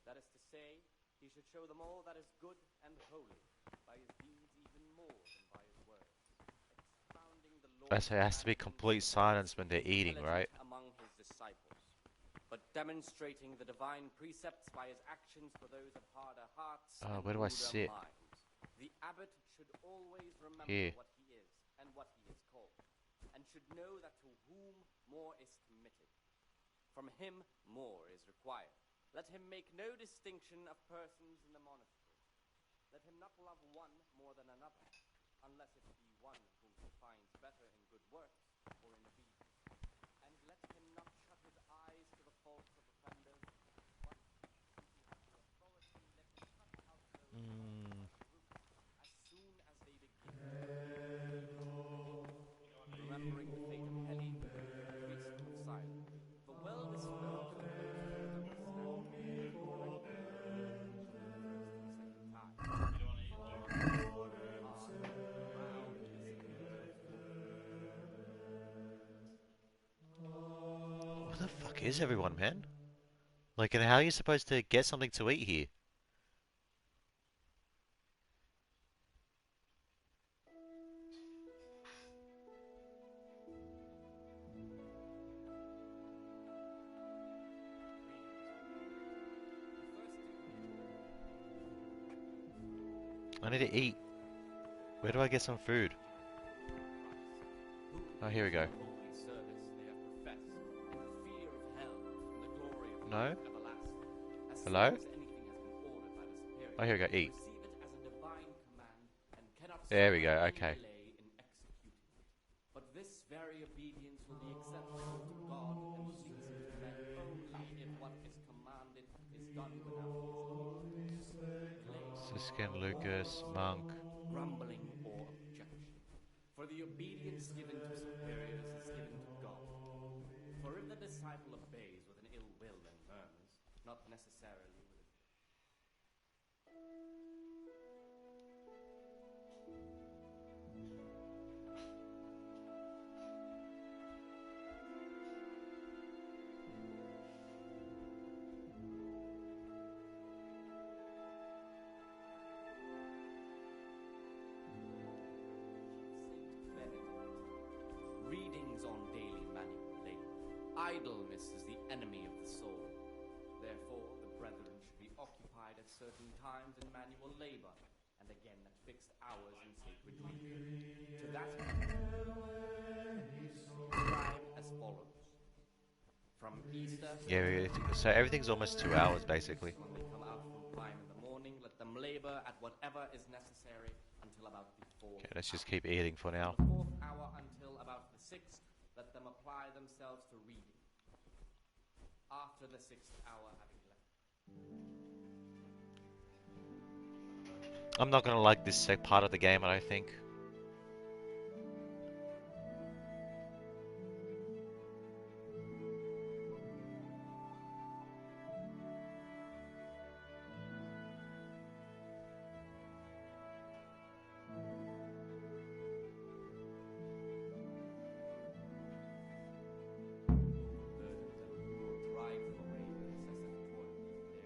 That is to say, he should show them all that is good and holy, by his deeds even more than by his words. Expounding the law. So it has to be complete silence when they're eating, right? Among his disciples, but demonstrating the divine precepts by his actions for those of harder hearts and where do I ruder sit? minds. The abbot should always remember Here. what he is and what he is called, and should know that to whom more is committed, from him more is required. Let him make no distinction of persons in the monastery. Let him not love one more than another, unless it be one whom he finds better in good works or in obedience. And let him not shut his eyes to the faults of offenders, but, since he has the authority, let him cut out those by groups as soon as they begin. Remembering the fate of Heli, the priest of Silence, for well disposed of those Where the fuck is everyone, man? Like, and how are you supposed to get something to eat here? I need to eat. Where do I get some food? Oh, here we go. No? Hello? Oh, here we go. Eat. There we go. Okay. But this very obedience will be acceptable to God and pleasing to men only if what is commanded is done without Siskin, Lucas, Monk. grumbling or objection. For the obedience given to superiors is given to God. For if the disciple obeys with an ill will and murmurs, not necessarily with a Readings on daily manual labor. Idleness is the enemy of the soul. Therefore, the brethren should be occupied at certain times in manual labor, and again at fixed hours in sacred reading. To that described as follows. From Easter... Yeah, so everything's almost 2 hours, basically. When they come out from prime in the morning, let them labor at whatever is necessary until about the 4th. Okay, let's just keep eating for now. From the 4th hour until about the 6th, let them apply themselves to reading. After the 6th hour having left. I'm not gonna like this part of the game, I don't think.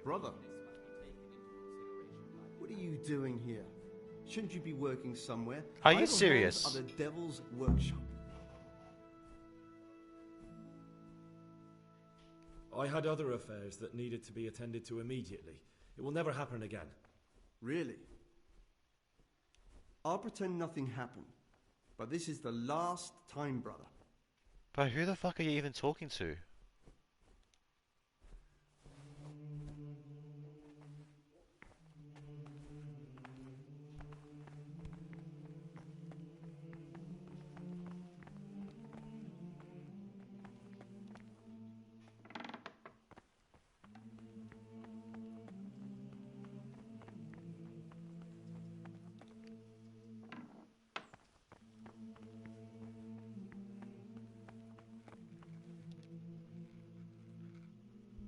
Brother, what are you doing here? Shouldn't you be working somewhere? Are you Idle serious? hands are the devil's workshop. I had other affairs that needed to be attended to immediately. It will never happen again. Really? I'll pretend nothing happened. But this is the last time, brother. But who the fuck are you even talking to?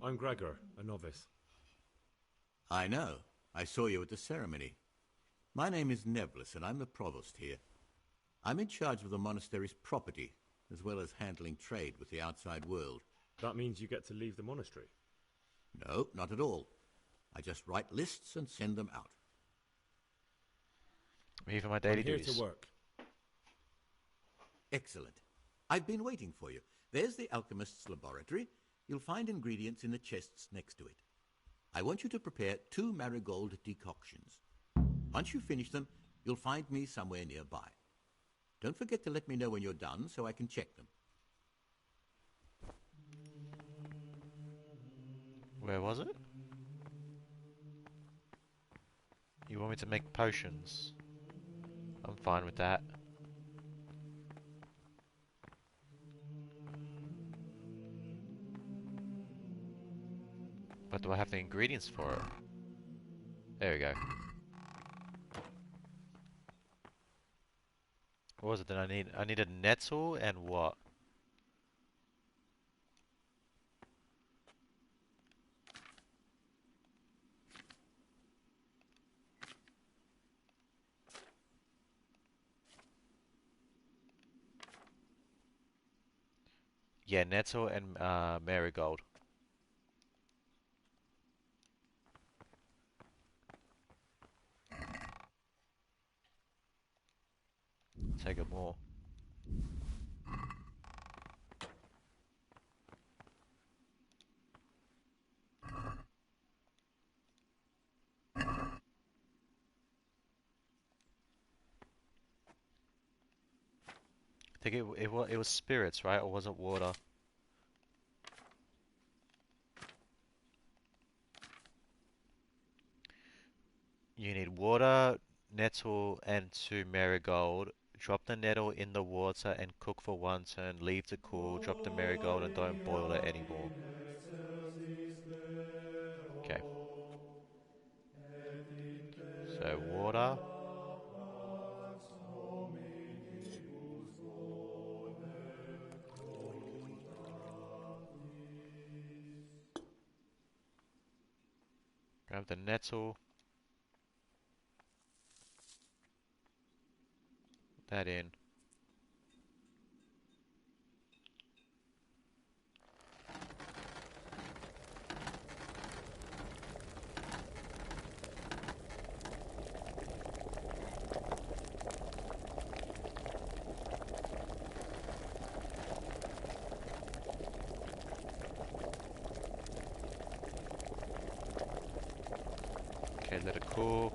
I'm Gregor, a novice. I know. I saw you at the ceremony. My name is Nevlis, and I'm the provost here. I'm in charge of the monastery's property, as well as handling trade with the outside world. That means you get to leave the monastery? No, not at all. I just write lists and send them out. Me for my daily I'm here duties. to work. Excellent. I've been waiting for you. There's the Alchemists Laboratory. You'll find ingredients in the chests next to it. I want you to prepare 2 Marigold Decoctions. Once you finish them, you'll find me somewhere nearby. Don't forget to let me know when you're done so I can check them. Where was it? You want me to make potions? I'm fine with that. But do I have the ingredients for it? There we go. What was it that I need? I need a nettle and what? Yeah, nettle and marigold. Take it more. I think it was spirits, right? Or was it water? You need water, nettle, and 2 marigold. Drop the nettle in the water and cook for 1 turn. Leave to cool. Drop the marigold and don't boil it anymore. Okay. So water. Grab the nettle. Put that in. Okay, let it cool.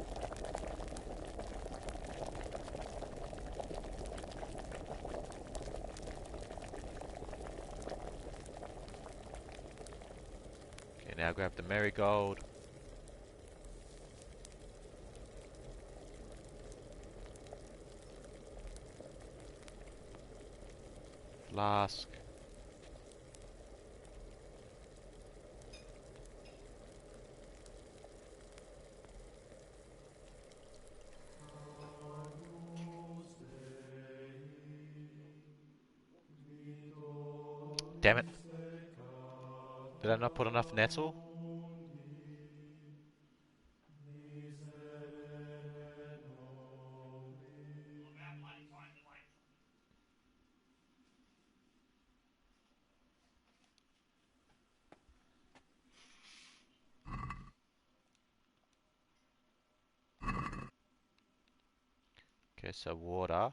Okay, now grab the marigold. Flask. Damn it. Did I not put enough nettle? Okay, so water.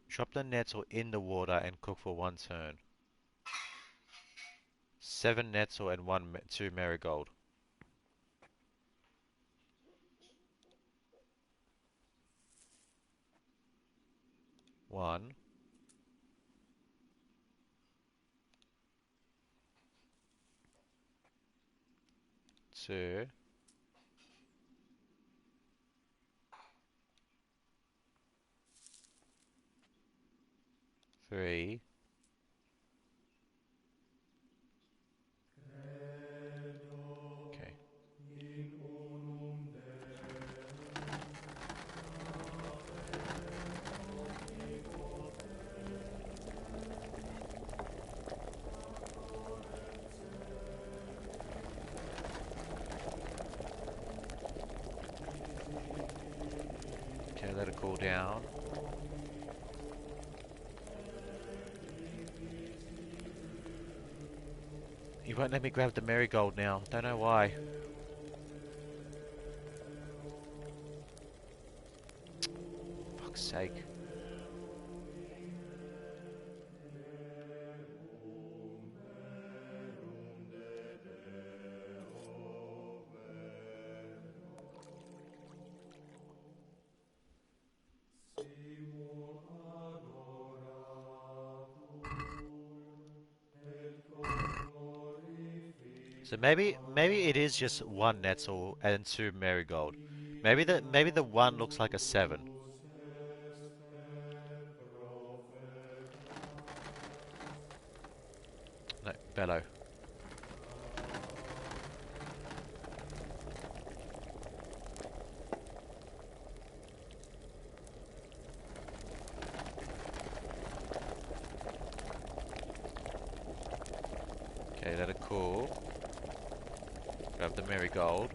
Drop the nettle in the water and cook for 1 turn. 7 nettle and 2 marigold. One. Two. Three. Okay. let it cool down. You won't let me grab the marigold now. Don't know why. Fuck's sake. So maybe it is just one nettle and two marigold. Maybe the one looks like a 7. No, bellow. Okay, let it cool. Grab the marigold.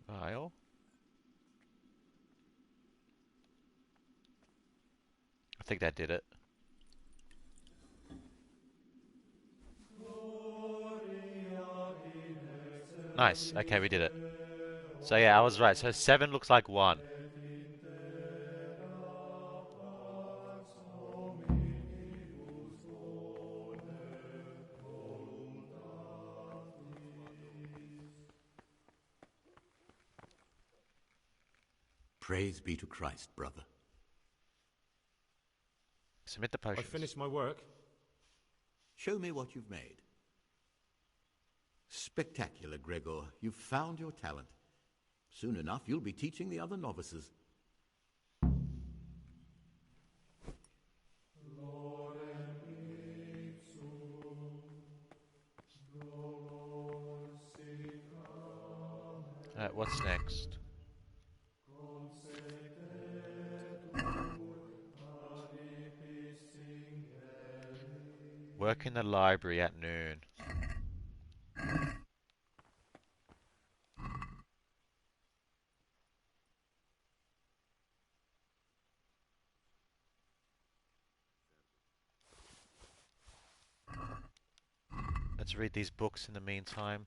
Vial. I think that did it. Nice. Okay, we did it. So yeah, I was right. So 7 looks like 1. Praise be to Christ, brother. Submit the potions. I finished my work. Show me what you've made. Spectacular, Gregor. You've found your talent. Soon enough, you'll be teaching the other novices. Alright, what's next? Work in the library at noon. Let's read these books in the meantime.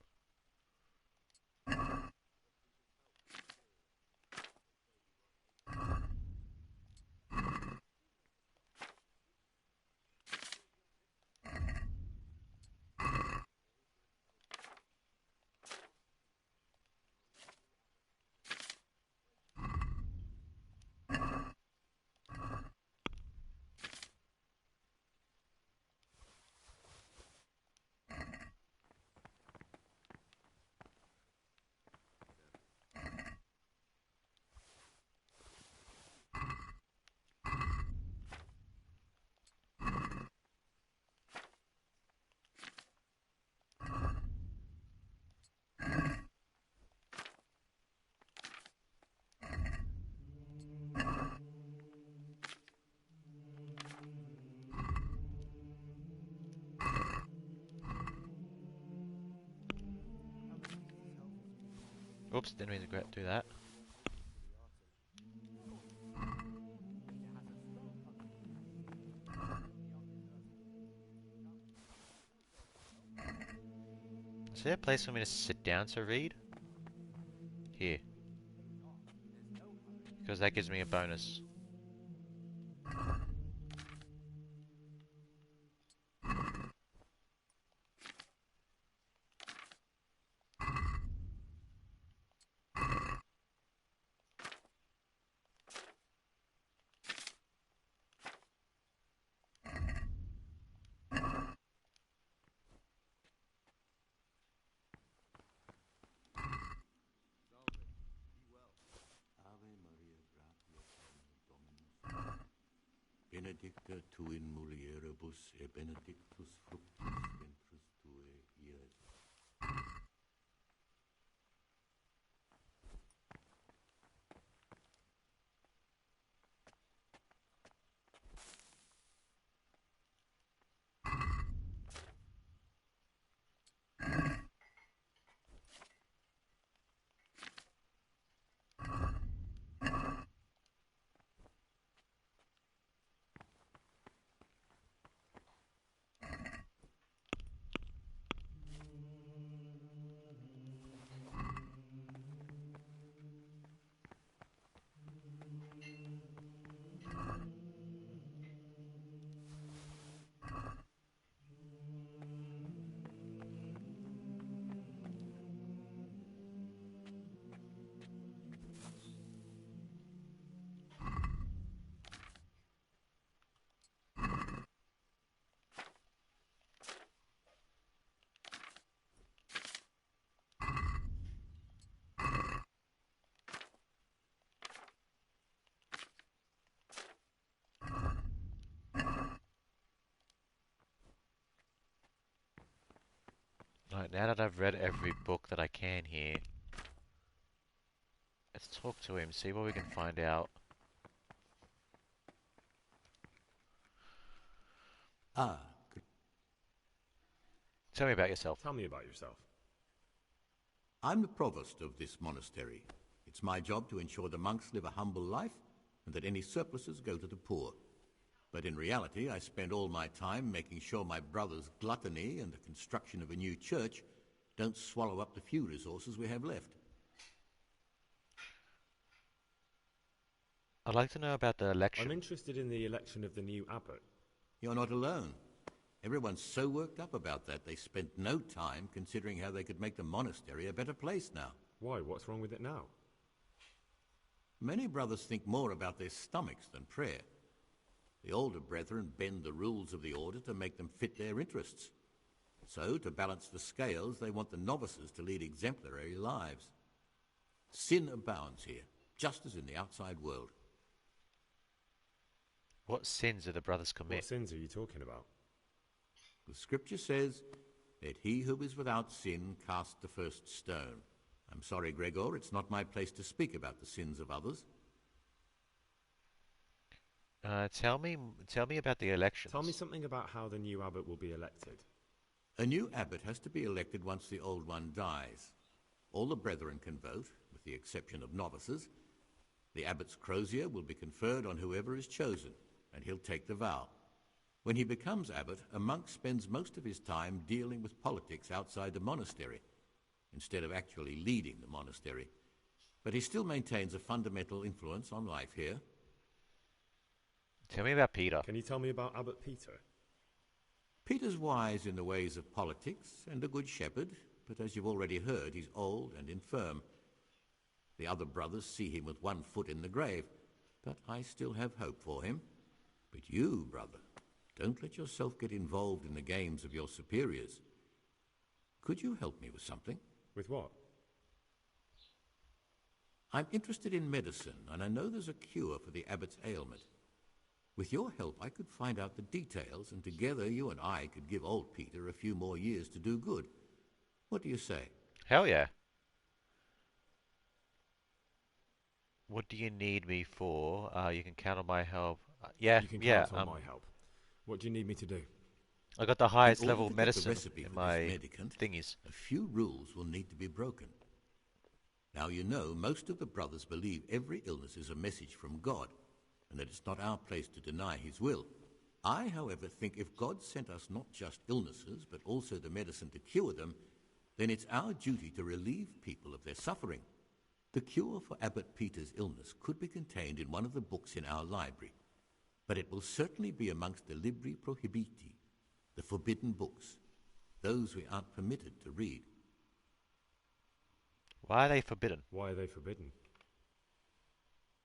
Oops, didn't mean to do that. Is there a place for me to sit down to read? Here. Because that gives me a bonus. benedicta tu in mulieribus benedictus fructus ventris tuae, Iesus. Right, now that I've read every book that I can here, let's talk to him, see what we can find out. Tell me about yourself. Tell me about yourself. I'm the provost of this monastery. It's my job to ensure the monks live a humble life and that any surpluses go to the poor. But in reality, I spend all my time making sure my brother's gluttony and the construction of a new church don't swallow up the few resources we have left. I'd like to know about the election. I'm interested in the election of the new abbot. You're not alone. Everyone's so worked up about that, they spent no time considering how they could make the monastery a better place now. Why? What's wrong with it now? Many brothers think more about their stomachs than prayer. The older brethren bend the rules of the order to make them fit their interests. So, to balance the scales, they want the novices to lead exemplary lives. Sin abounds here, just as in the outside world. What sins do the brothers commit? What sins are you talking about? The scripture says, "Let he who is without sin cast the first stone." I'm sorry, Gregor, it's not my place to speak about the sins of others. Tell me about the elections. Tell me something about how the new abbot will be elected. A new abbot has to be elected once the old one dies. All the brethren can vote, with the exception of novices. The abbot's crozier will be conferred on whoever is chosen, and he'll take the vow. When he becomes abbot, a monk spends most of his time dealing with politics outside the monastery, instead of actually leading the monastery. But he still maintains a fundamental influence on life here. Tell me about Peter. Can you tell me about Abbot Peter? Peter's wise in the ways of politics and a good shepherd, but as you've already heard, he's old and infirm. The other brothers see him with one foot in the grave, but I still have hope for him. But you, brother, don't let yourself get involved in the games of your superiors. Could you help me with something? With what? I'm interested in medicine, and I know there's a cure for the abbot's ailment. With your help, I could find out the details, and together you and I could give old Peter a few more years to do good. What do you say? Hell yeah. What do you need me for? You can count on my help. You can count on my help. What do you need me to do? I got the highest In order level to of get the medicine recipe in for my this medicament, thingies. A few rules will need to be broken. Now you know most of the brothers believe every illness is a message from God, and that it's not our place to deny his will. I, however, think if God sent us not just illnesses, but also the medicine to cure them, then it's our duty to relieve people of their suffering. The cure for Abbot Peter's illness could be contained in one of the books in our library, but it will certainly be amongst the Libri Prohibiti, the forbidden books, those we aren't permitted to read. Why are they forbidden? Why are they forbidden?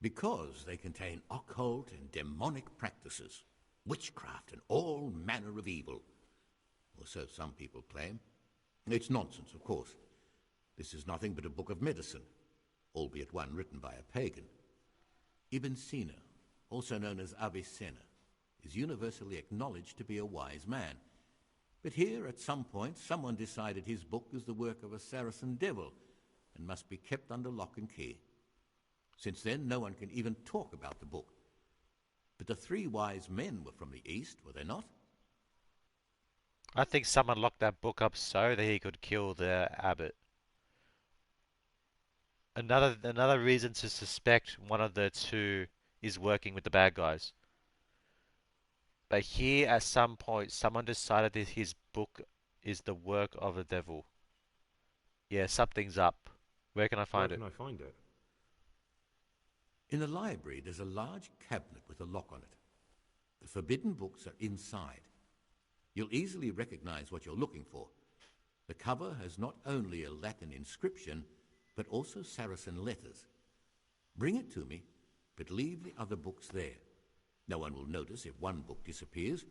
Because they contain occult and demonic practices, witchcraft and all manner of evil. Or so some people claim. It's nonsense, of course. This is nothing but a book of medicine, albeit one written by a pagan. Ibn Sina, also known as Avicenna, is universally acknowledged to be a wise man. But here, at some point, someone decided his book is the work of a Saracen devil and must be kept under lock and key. Since then, no one can even talk about the book. But the three wise men were from the East, were they not? I think someone locked that book up so that he could kill the abbot. Another reason to suspect one of the two is working with the bad guys. But here, at some point, someone decided that his book is the work of the devil. Yeah, something's up. Where can I find it? Where can I find it? In the library, there's a large cabinet with a lock on it. The forbidden books are inside. You'll easily recognize what you're looking for. The cover has not only a Latin inscription, but also Saracen letters. Bring it to me, but leave the other books there. No one will notice if one book disappears,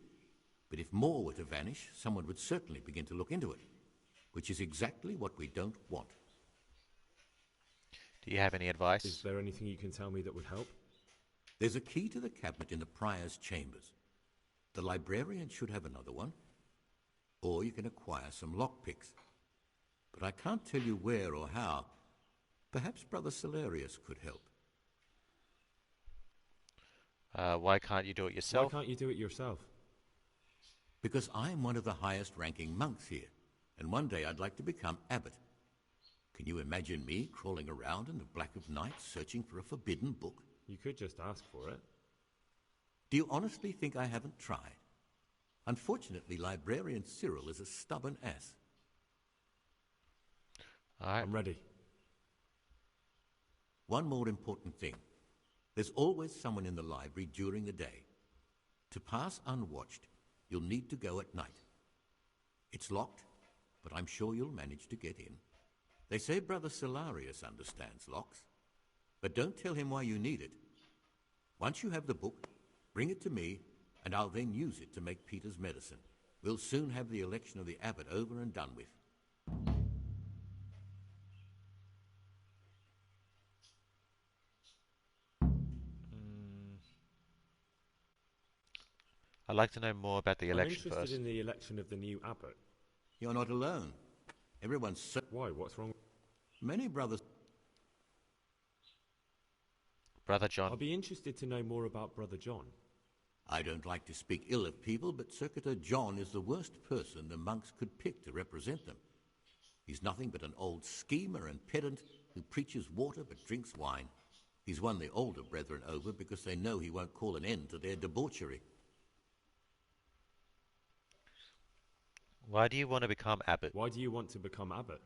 but if more were to vanish, someone would certainly begin to look into it, which is exactly what we don't want. Do you have any advice? Is there anything you can tell me that would help? There's a key to the cabinet in the prior's chambers. The librarian should have another one, or you can acquire some lockpicks. But I can't tell you where or how. Perhaps Brother Salarius could help. Why can't you do it yourself? Why can't you do it yourself? Because I'm one of the highest-ranking monks here, and one day I'd like to become abbot. Can you imagine me crawling around in the black of night searching for a forbidden book? You could just ask for it. Do you honestly think I haven't tried? Unfortunately, Librarian Cyril is a stubborn ass. All right. I'm ready. One more important thing. There's always someone in the library during the day. To pass unwatched, you'll need to go at night. It's locked, but I'm sure you'll manage to get in. They say Brother Salarius understands locks, but don't tell him why you need it. Once you have the book, bring it to me, and I'll then use it to make Peter's medicine. We'll soon have the election of the abbot over and done with. I'd like to know more about the election I'm interested first. in the election of the new abbot. You're not alone. Everyone's so... Why? What's wrong? Many brothers... Brother John. I'll be interested to know more about Brother John. I don't like to speak ill of people, but Circuitor John is the worst person the monks could pick to represent them. He's nothing but an old schemer and pedant who preaches water but drinks wine. He's won the older brethren over because they know he won't call an end to their debauchery. Why do you want to become abbot? Why do you want to become abbot?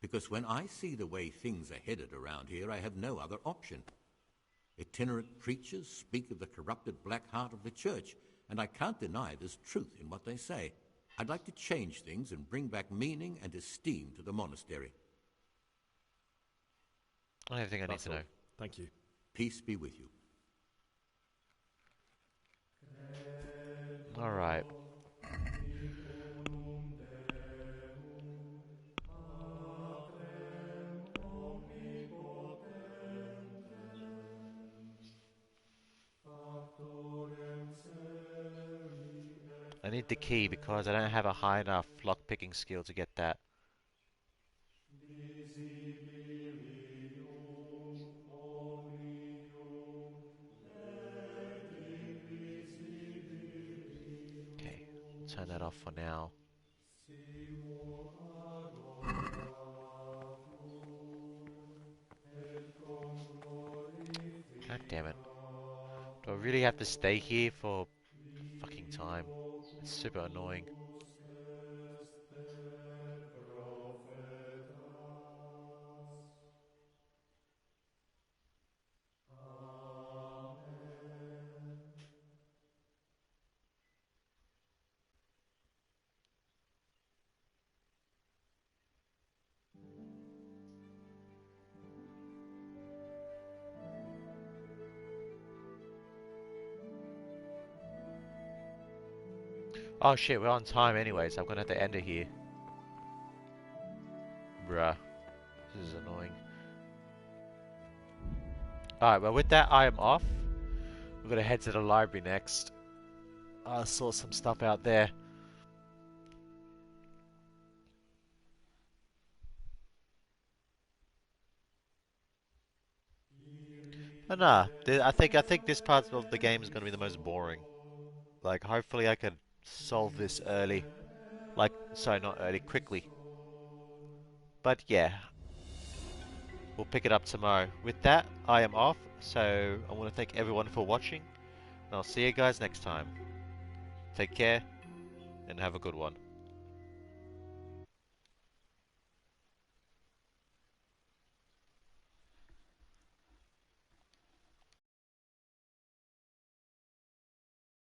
Because when I see the way things are headed around here, I have no other option. Itinerant preachers speak of the corrupted black heart of the church, and I can't deny there's truth in what they say. I'd like to change things and bring back meaning and esteem to the monastery. Everything I need to know. Thank you. Peace be with you. All right. I need the key because I don't have a high enough lock-picking skill to get that. Okay, turn that off for now. God damn it. Do I really have to stay here for fucking time? It's super annoying. Oh shit, we're on time anyways. I'm gonna have to end it here. Bruh. This is annoying. Alright, well with that I am off. We're We're gonna head to the library next. I saw some stuff out there. But nah, I think this part of the game is gonna be the most boring. Like, hopefully I can solve this early. Like, sorry, not early, quickly. But yeah, we'll pick it up tomorrow. With that, I am off, so I want to thank everyone for watching, and I'll see you guys next time. Take care, and have a good one.